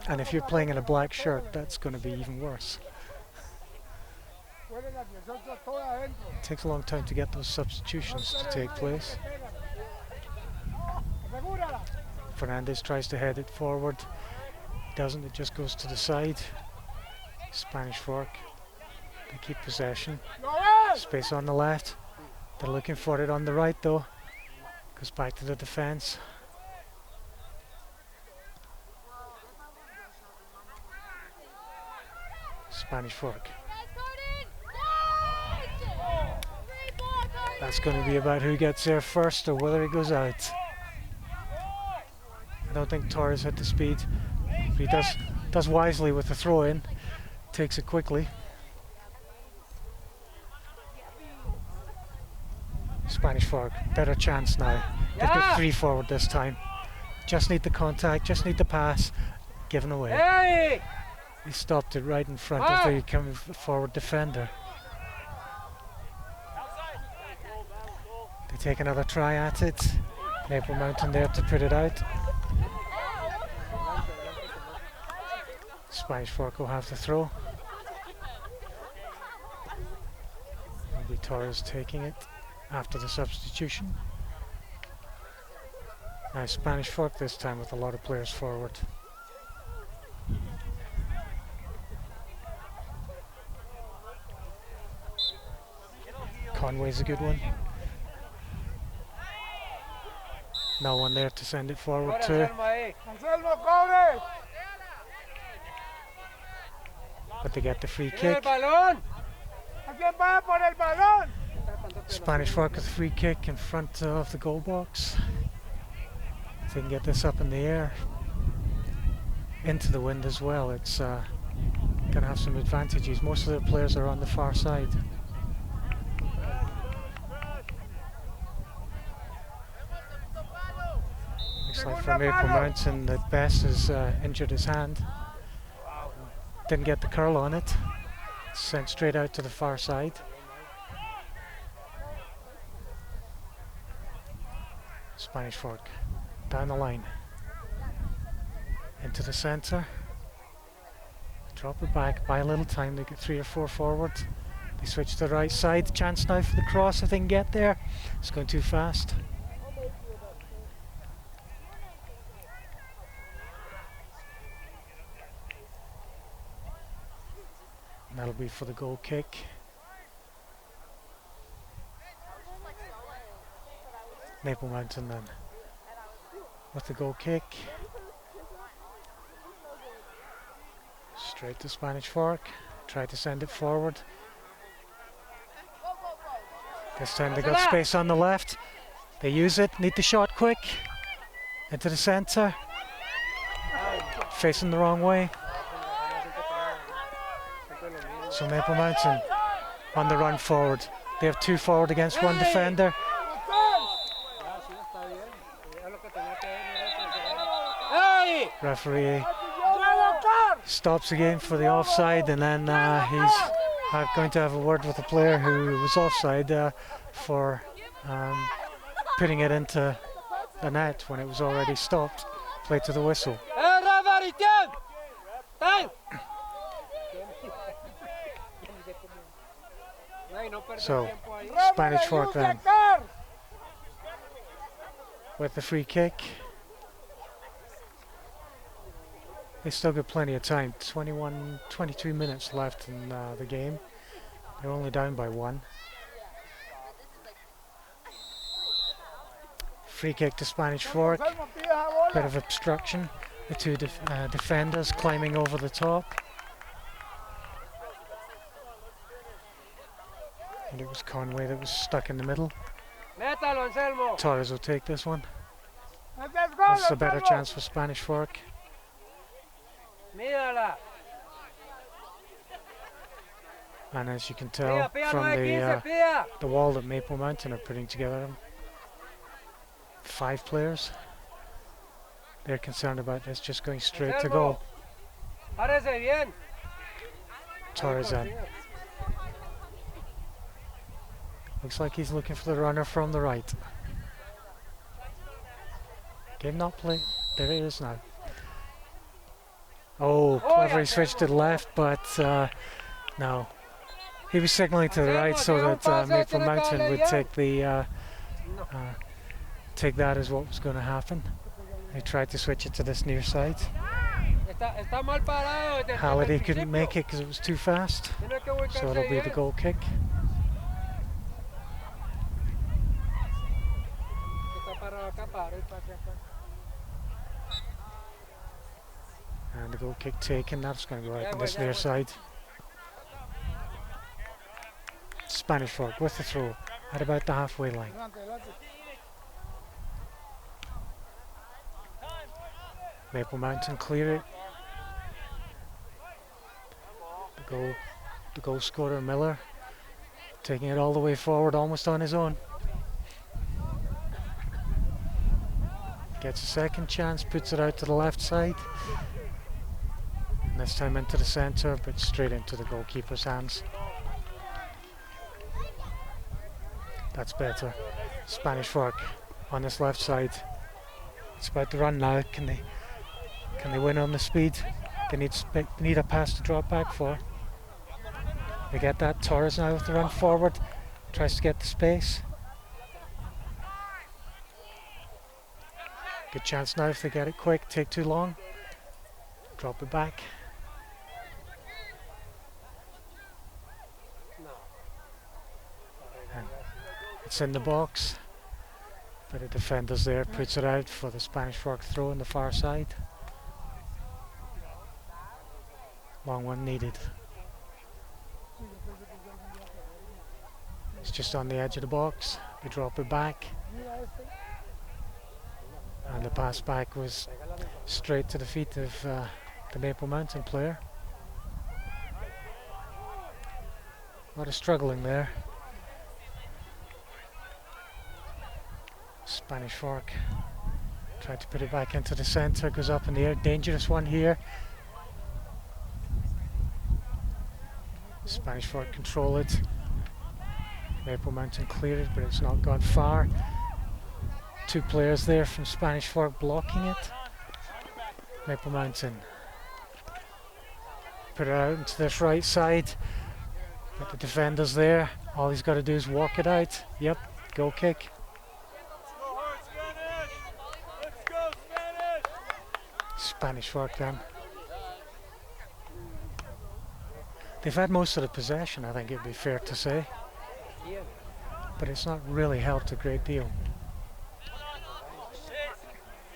A: And if you're playing in a black shirt, that's going to be even worse. It takes a long time to get those substitutions to take place. Fernandez tries to head it forward. He doesn't, it just goes to the side. Spanish Fork, they keep possession. Space on the left. They're looking for it on the right though. Goes back to the defence. Spanish Fork. That's going to be about who gets there first or whether he goes out. I don't think Torres had the speed, but he does wisely with the throw in. Takes it quickly. Spanish Fork, better chance now. They've got 3 forward this time. Just need the contact, just need the pass. Given away.
D: Hey!
A: He stopped it right in front of the coming forward defender. They take another try at it. Maple Mountain there to put it out. Spanish Fork will have the throw. It'll be Torres taking it after the substitution. Now Spanish Fork this time with a lot of players forward. Conway's a good one. No one there to send it forward to. But they get the free kick. Spanish Fork with a free kick in front of the goal box. If they can get this up in the air, into the wind as well, it's going to have some advantages. Most of the players are on the far side. Looks like for Maple Mountain that Bess has injured his hand. Didn't get the curl on it. Sent straight out to the far side. Spanish Fork down the line. Into the centre. Drop it back, buy a little time, they get 3 or 4 forward. They switch to the right side. Chance now for the cross if they can get there. It's going too fast. And that'll be for the goal kick. Maple Mountain then with the goal kick. Straight to Spanish Fork. Try to send it forward. This time they got space on the left. They use it, need the shot quick. Into the centre. Facing the wrong way. So Maple Mountain on the run forward. They have 2 forward against 1 defender. Referee stops again for the offside, and then he's going to have a word with the player who was offside for putting it into the net when it was already stopped. Play to the whistle. So Spanish Fork then with the free kick. They still got plenty of time. 22 minutes left in the game. They're only down by 1. Free kick to Spanish Fork. Bit of obstruction. The two defenders climbing over the top. And it was Conway that was stuck in the middle. Torres will take this one. That's a better chance for Spanish Fork. And as you can tell from the wall that Maple Mountain are putting together, 5 players, they're concerned about this just going straight to goal. Torres in. Looks like he's looking for the runner from the right. Game not played. There it is now. Oh, clever, he switched to the left, but no. He was signaling to the right so that Maple Mountain would take the take that as what was going to happen. He tried to switch it to this near side. Halliday couldn't make it because it was too fast, so it'll be the goal kick. And the goal kick taken, that's going to go out on this near side. Spanish Fork with the throw at about the halfway line. Maple Mountain clear it. The goal scorer Miller taking it all the way forward almost on his own. Gets a second chance, puts it out to the left side. And this time into the centre, but straight into the goalkeeper's hands. That's better. Spanish Fork on this left side. It's about to run now. Can they win on the speed? They need a pass to drop back for. They get that. Torres now with the run forward. Tries to get the space. Good chance now if they get it quick. Take too long. Drop it back. And it's in the box. But the defender's there. Puts it out for the Spanish Fork throw on the far side. Long one needed. It's just on the edge of the box. They drop it back. And the pass back was straight to the feet of the Maple Mountain player. A lot of struggling there. Spanish Fork tried to put it back into the centre, goes up in the air. Dangerous one here. Spanish Fork control it. Maple Mountain clear it, but it's not gone far. 2 players there from Spanish Fork blocking it. Maple Mountain put it out into this right side, but the defender's there. All he's got to do is walk it out. Yep, goal kick. Spanish Fork then. They've had most of the possession, I think it'd be fair to say, but it's not really helped a great deal.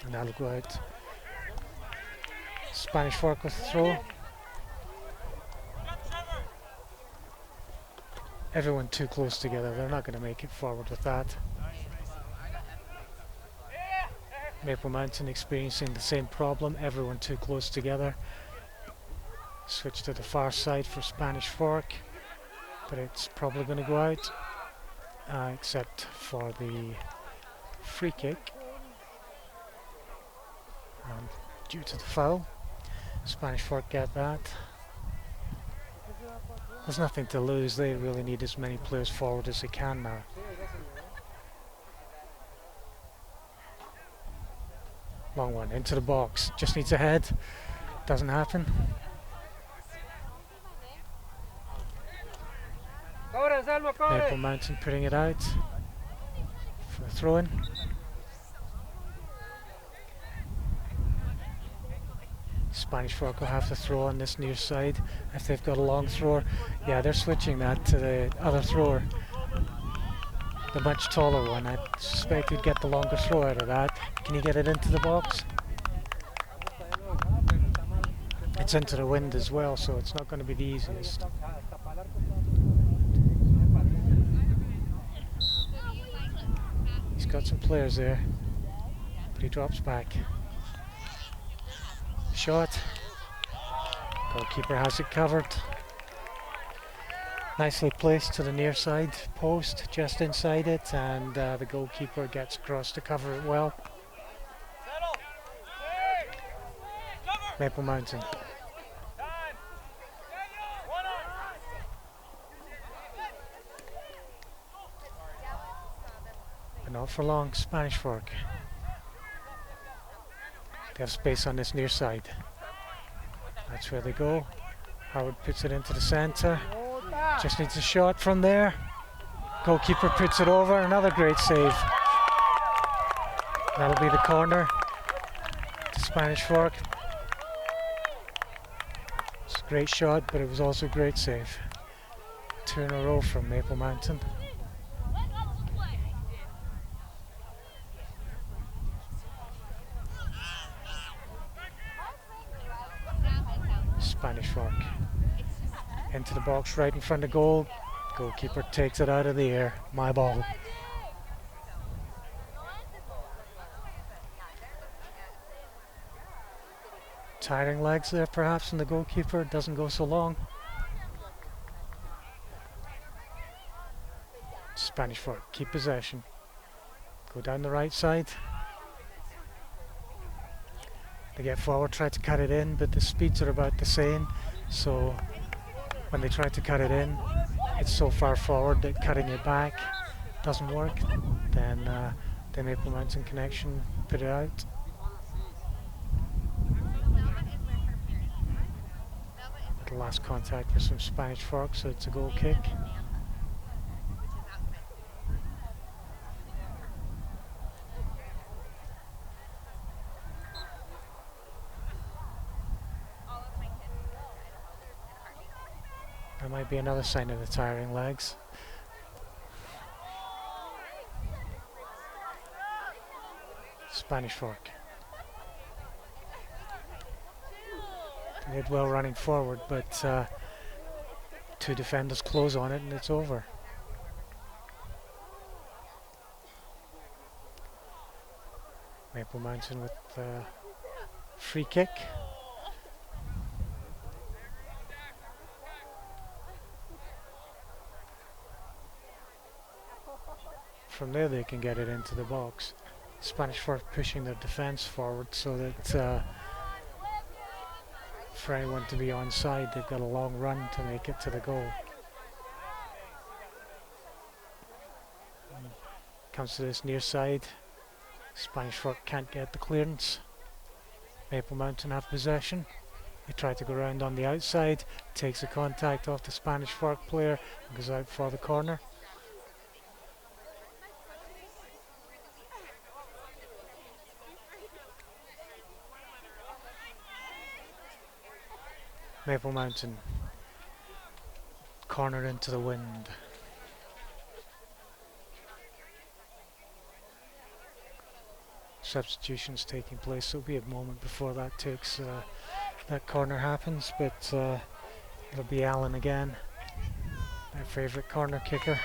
A: And that'll go out. Spanish Fork with the throw. Everyone too close together, they're not going to make it forward with that. Maple Mountain experiencing the same problem, everyone too close together. Switch to the far side for Spanish Fork, but it's probably going to go out, except for the free kick. And due to the foul, Spanish Fork get that. There's nothing to lose, they really need as many players forward as they can now. Long one into the box. Just needs a head. Doesn't happen. Maple Mountain putting it out for the throw in. Spanish Fork will have to throw on this near side if they've got a long thrower. Yeah, they're switching that to the other thrower, the much taller one. I suspect he'd get the longer throw out of that. Can he get it into the box? It's into the wind as well, so it's not going to be the easiest. He's got some players there, but he drops back. Shot. Goalkeeper has it covered. Nicely placed to the near side post, just inside it, and the goalkeeper gets across to cover it well. Maple Mountain. But not for long, Spanish Fork. They have space on this near side. That's where they go. Howard puts it into the centre. Just needs a shot from there. Goalkeeper puts it over. Another great save. That'll be the corner to Spanish Fork. It's a great shot, but it was also a great save. 2 in a row from Maple Mountain. Spanish Fork into the box right in front of goal. Goalkeeper takes it out of the air. My ball. Tiring legs there perhaps, and the goalkeeper doesn't go so long. Spanish Fork keep possession. Go down the right side. They get forward, try to cut it in, but the speeds are about the same, so when they try to cut it in, it's so far forward that cutting it back doesn't work. Then the Maple Mountain connection put it out. The last contact was from Spanish Fork, so it's a goal kick. That might be another sign of the tiring legs. Spanish Fork. They did well running forward, but 2 defenders close on it and it's over. Maple Mountain with free kick. From there they can get it into the box. Spanish Fork pushing their defence forward so that for anyone to be onside, they've got a long run to make it to the goal. Comes to this near side. Spanish Fork can't get the clearance. Maple Mountain have possession. They try to go around on the outside. Takes a contact off the Spanish Fork player and goes out for the corner. Maple Mountain, corner into the wind. Substitutions taking place, so it'll be a moment before that that corner happens, but it'll be Allen again, their favourite corner kicker.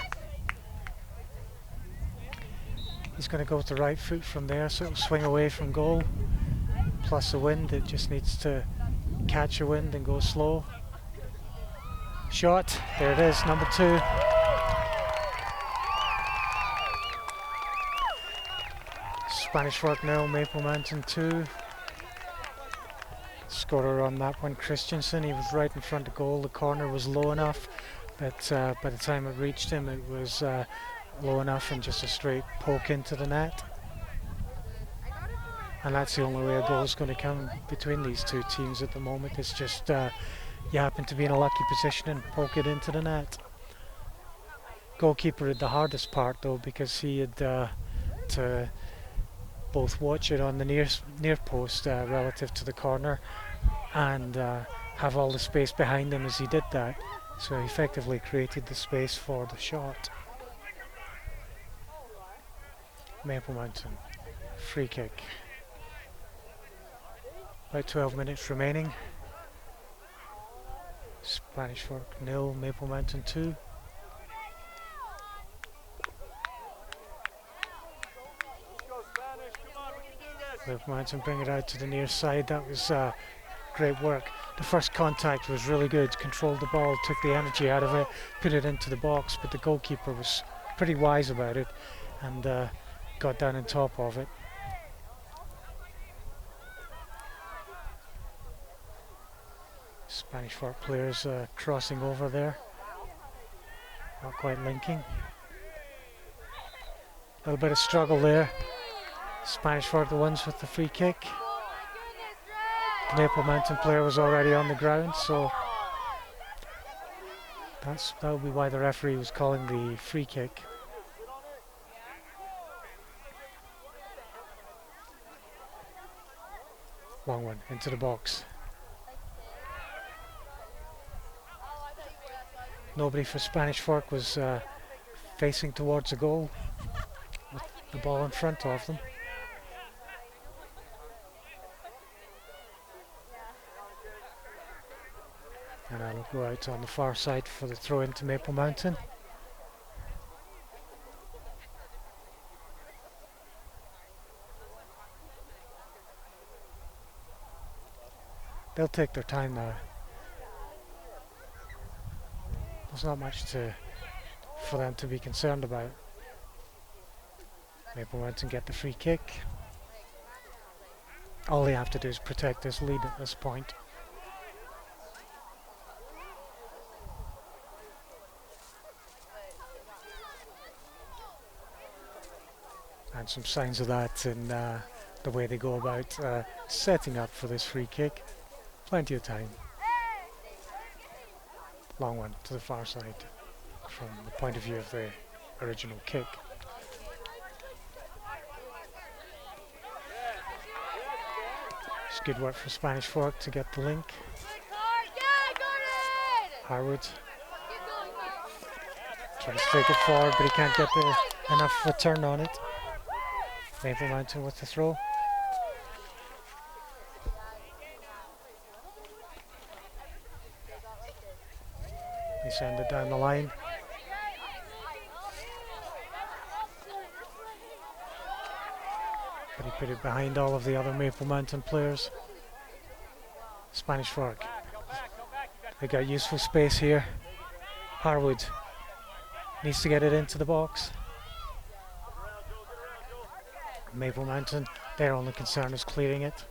A: He's going to go with the right foot from there, so it'll swing away from goal. Plus the wind, it just needs to catch a wind and go slow. Shot, there it is, number 2. Spanish Fork 0, Maple Mountain 2. Scorer on that one, Christensen. He was right in front of goal. The corner was low enough, but by the time it reached him, it was low enough and just a straight poke into the net. And that's the only way a goal is going to come between these two teams at the moment. It's just you happen to be in a lucky position and poke it into the net. Goalkeeper had the hardest part though, because he had to both watch it on the near post relative to the corner and have all the space behind him as he did that. So he effectively created the space for the shot. Maple Mountain, free kick. About 12 minutes remaining. Spanish Fork 0, Maple Mountain 2. Maple Mountain bring it out to the near side. That was great work. The first contact was really good. Controlled the ball, took the energy out of it, put it into the box, but the goalkeeper was pretty wise about it and got down on top of it. Spanish Fork players crossing over there. Not quite linking. A little bit of struggle there. Spanish Fork the ones with the free kick. The Maple Mountain player was already on the ground, so that would be why the referee was calling the free kick. Long one into the box. Nobody for Spanish Fork was facing towards the goal with the ball in front of them. And I'll go out on the far side for the throw into Maple Mountain. They'll take their time now. There's not much for them to be concerned about. Maple Mountain get the free kick. All they have to do is protect this lead at this point. And some signs of that in the way they go about setting up for this free kick. Plenty of time. Long one to the far side from the point of view of the original kick. It's good work for Spanish Fork to get the link. Harwood tries to take it forward, but he can't get enough return on it. Maple Mountain with the throw. They send it down the line. But he put it behind all of the other Maple Mountain players. Spanish Fork. They got useful space here. Harwood needs to get it into the box. Maple Mountain, their only concern is clearing it.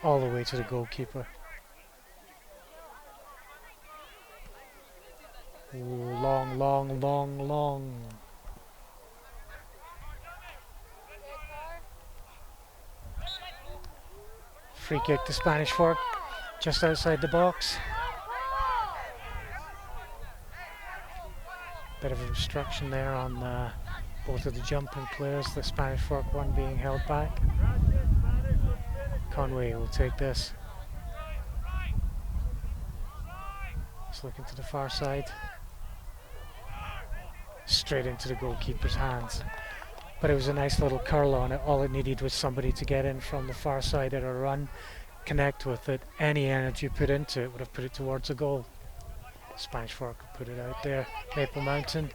A: All the way to the goalkeeper. Ooh, long, long, long, long. Free kick to Spanish Fork, just outside the box. Bit of obstruction there on both of the jumping players, the Spanish Fork one being held back. Conway will take this. He's looking to the far side. Straight into the goalkeeper's hands. But it was a nice little curl on it. All it needed was somebody to get in from the far side at a run, connect with it. Any energy put into it would have put it towards a goal. Spanish Fork put it out there. Maple Mountain.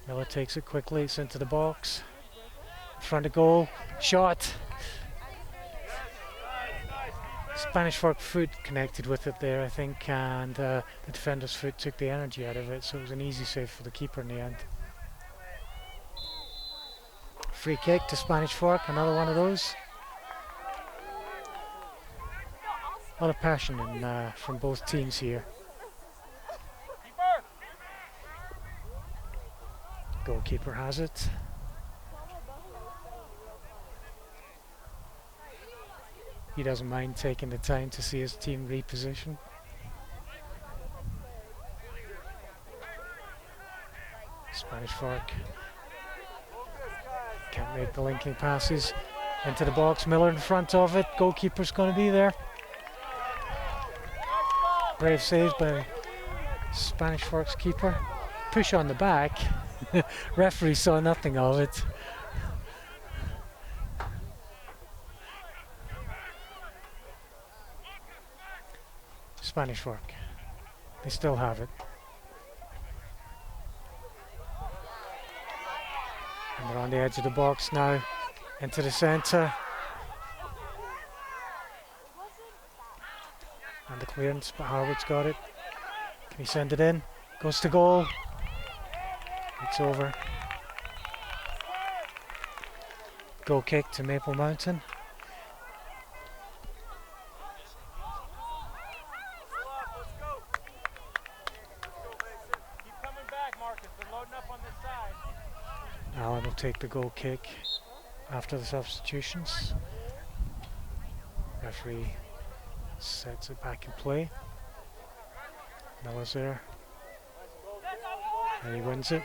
A: Miller takes it quickly. It's into the box. In front of goal. Shot. Spanish Fork foot connected with it there, I think, and the defender's foot took the energy out of it, so it was an easy save for the keeper in the end. Free kick to Spanish Fork, another one of those. A lot of passion from both teams here. Goalkeeper has it. he doesn't mind taking the time to see his team reposition. Spanish Fork can't make the linking passes into the box. Miller in front of it. Goalkeeper's going to be there. Brave save by Spanish Fork's keeper. Push on the back. Referee saw nothing of it. Spanish Fork. They still have it. And they're on the edge of the box now. Into the centre. And the clearance, but Harwood's got it. Can he send it in? Goes to goal. It's over. Goal kick to Maple Mountain. Allen will take the goal kick after the substitutions. Referee sets it back in play. Miller's there. And he wins it.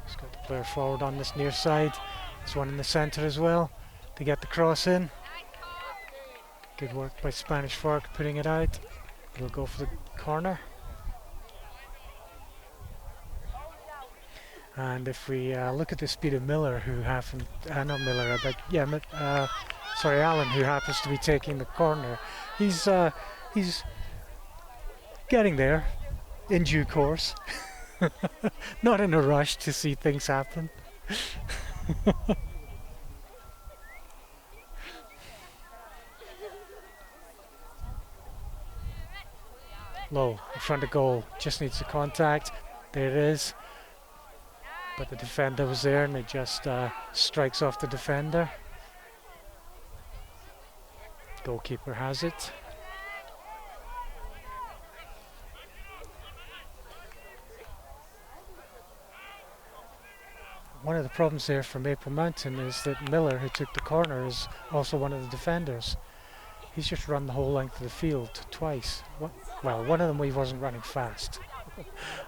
A: He's got the player forward on this near side. There's one in the centre as well to get the cross in. Good work by Spanish Fork putting it out. He'll go for the corner. And if we look at the speed of Miller, who happened, not Miller, sorry, Allen, who happens to be taking the corner, he's getting there in due course. Not in a rush to see things happen. Low in front of goal, just needs the contact. There it is. But the defender was there and it just strikes off the defender. Goalkeeper has it. One of the problems there for Maple Mountain is that Miller, who took the corner, is also one of the defenders. He's just run the whole length of the field twice. Well, one of them he wasn't running fast.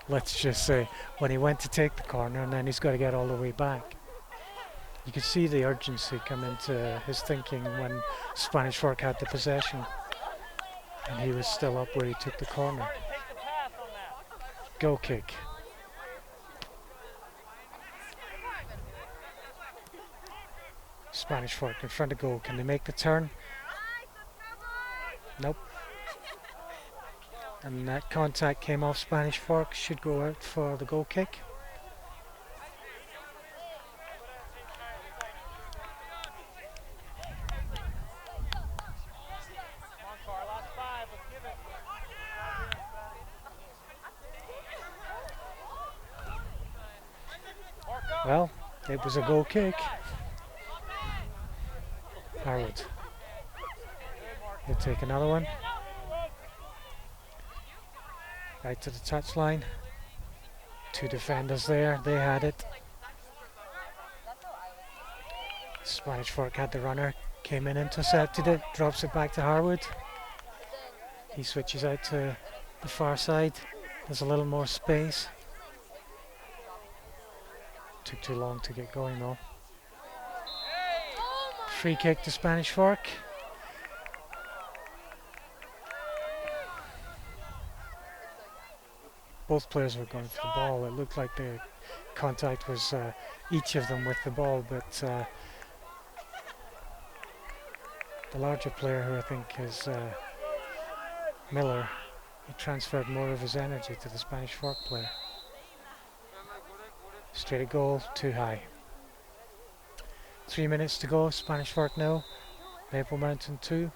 A: Let's just say, when he went to take the corner, and then he's got to get all the way back. You could see the urgency come into his thinking when Spanish Fork had the possession and he was still up where he took the corner. Goal kick. Spanish Fork in front of goal. Can they make the turn? Nope. And that contact came off Spanish Fork, should go out for the goal kick. Well, it was a goal kick. Harwood. He'll take another one. Right to the touchline. Two defenders there, they had it. Spanish Fork had the runner, came in, intercepted it, drops it back to Harwood. He switches out to the far side. There's a little more space. Took too long to get going though. Free kick to Spanish Fork. Both players were going for the ball. It looked like the contact was each of them with the ball, but the larger player, who I think is Miller, he transferred more of his energy to the Spanish Fork player. Straight at goal, too high. 3 minutes to go, Spanish Fork 0, Maple Mountain 2.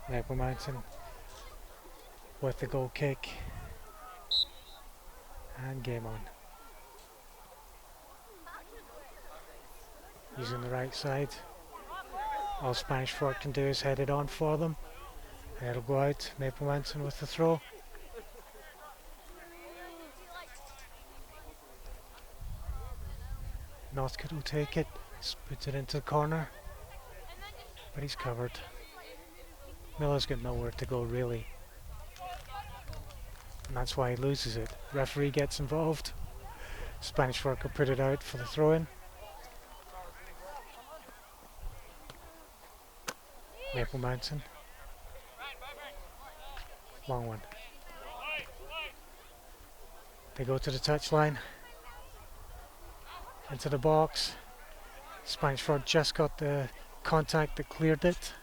A: Maple Mountain with the goal kick, and game on. using the right side. All Spanish Fork can do is head it on for them. And it'll go out. Maple Mountain with the throw. Northcote will take it, puts it into the corner, but he's covered. Miller's got nowhere to go really, and that's why he loses it. Referee gets involved. Spanish Fork will put it out for the throw-in. Maple Mountain. Long one. They go to the touchline. Into the box. Spanish Fork just got the contact that cleared it.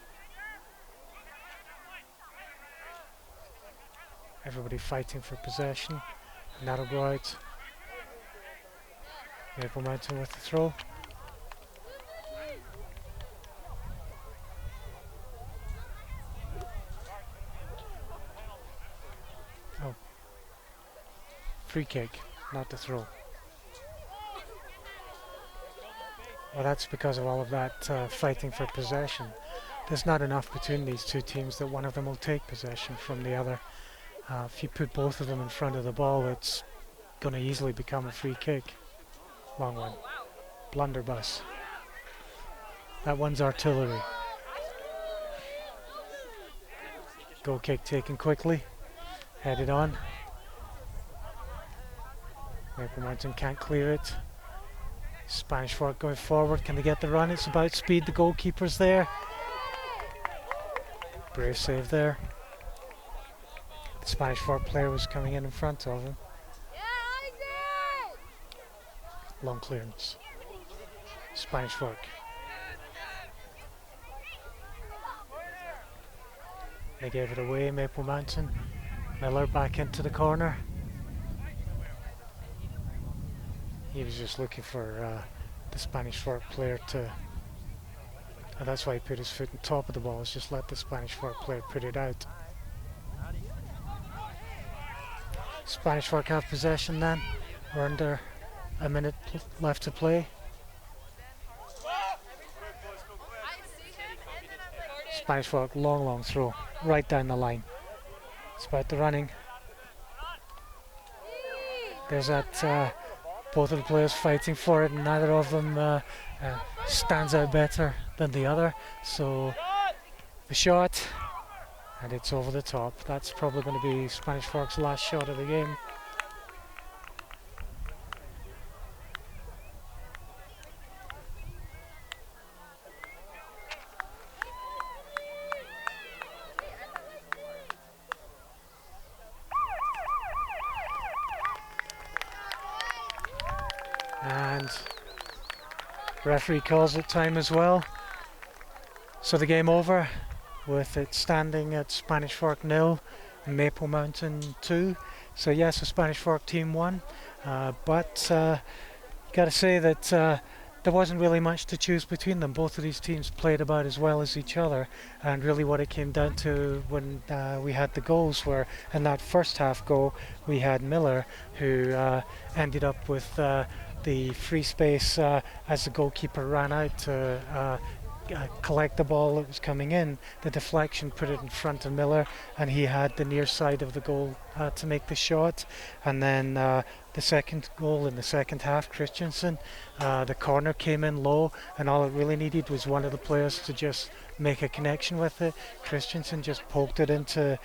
A: Everybody fighting for possession. And that'll go out. Maple Mountain with the throw. Oh. Free kick, not the throw. Well, that's because of all of that fighting for possession. There's not enough between these two teams that one of them will take possession from the other. If you put both of them in front of the ball, it's going to easily become a free kick. Long one. Blunderbuss. That one's artillery. Goal kick taken quickly. Headed on. Maple Mountain can't clear it. Spanish Fork going forward. Can they get the run? It's about speed. The goalkeeper's there. Brave save there. The Spanish Fork player was coming in front of him. Long clearance. Spanish Fork. They gave it away. Maple Mountain. Miller back into the corner. He was just looking for the Spanish Fork player to, and that's why he put his foot on top of the ball, is just let the Spanish Fork player put it out. Spanish Fork have possession then. We're under a minute left to play. Spanish Fork, long throw, right down the line. It's about the running. There's that both of the players fighting for it, and neither of them stands out better than the other. So the shot, and it's over the top. That's probably going to be Spanish Fork's last shot of the game. And referee calls it time as well. So the game over, with it standing at Spanish Fork 0, Maple Mountain 2. So yes, the Spanish Fork team won, but gotta say that there wasn't really much to choose between them. Both of these teams played about as well as each other, and really what it came down to when we had the goals were, in that first half goal we had Miller, who ended up with the free space as the goalkeeper ran out to collect the ball that was coming in. The deflection put it in front of Miller, and he had the near side of the goal to make the shot. And then the second goal in the second half, Christensen, the corner came in low, and all it really needed was one of the players to just make a connection with it. Christensen just poked it into,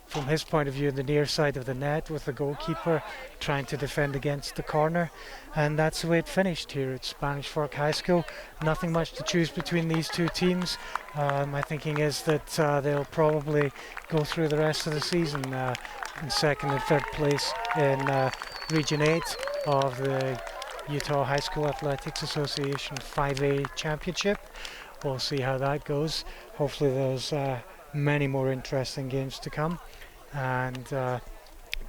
A: from his point of view, the near side of the net, with the goalkeeper trying to defend against the corner. And that's the way it finished here at Spanish Fork High School. Nothing much to choose between these two teams. My thinking is that they'll probably go through the rest of the season in second and third place in Region 8 of the Utah High School Athletics Association 5A Championship. We'll see how that goes. Hopefully there's many more interesting games to come. And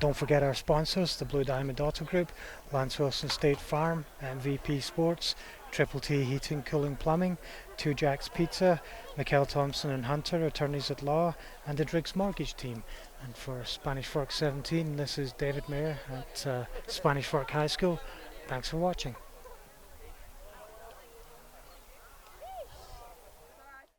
A: don't forget our sponsors, the Blue Diamond Auto Group, Lance Wilson State Farm, MVP Sports, Triple T Heating, Cooling, Plumbing, Two Jacks Pizza, Mikkel Thompson and Hunter, Attorneys at Law, and the Driggs Mortgage Team. And for Spanish Fork 17, this is David Mayer at Spanish Fork High School. Thanks for watching.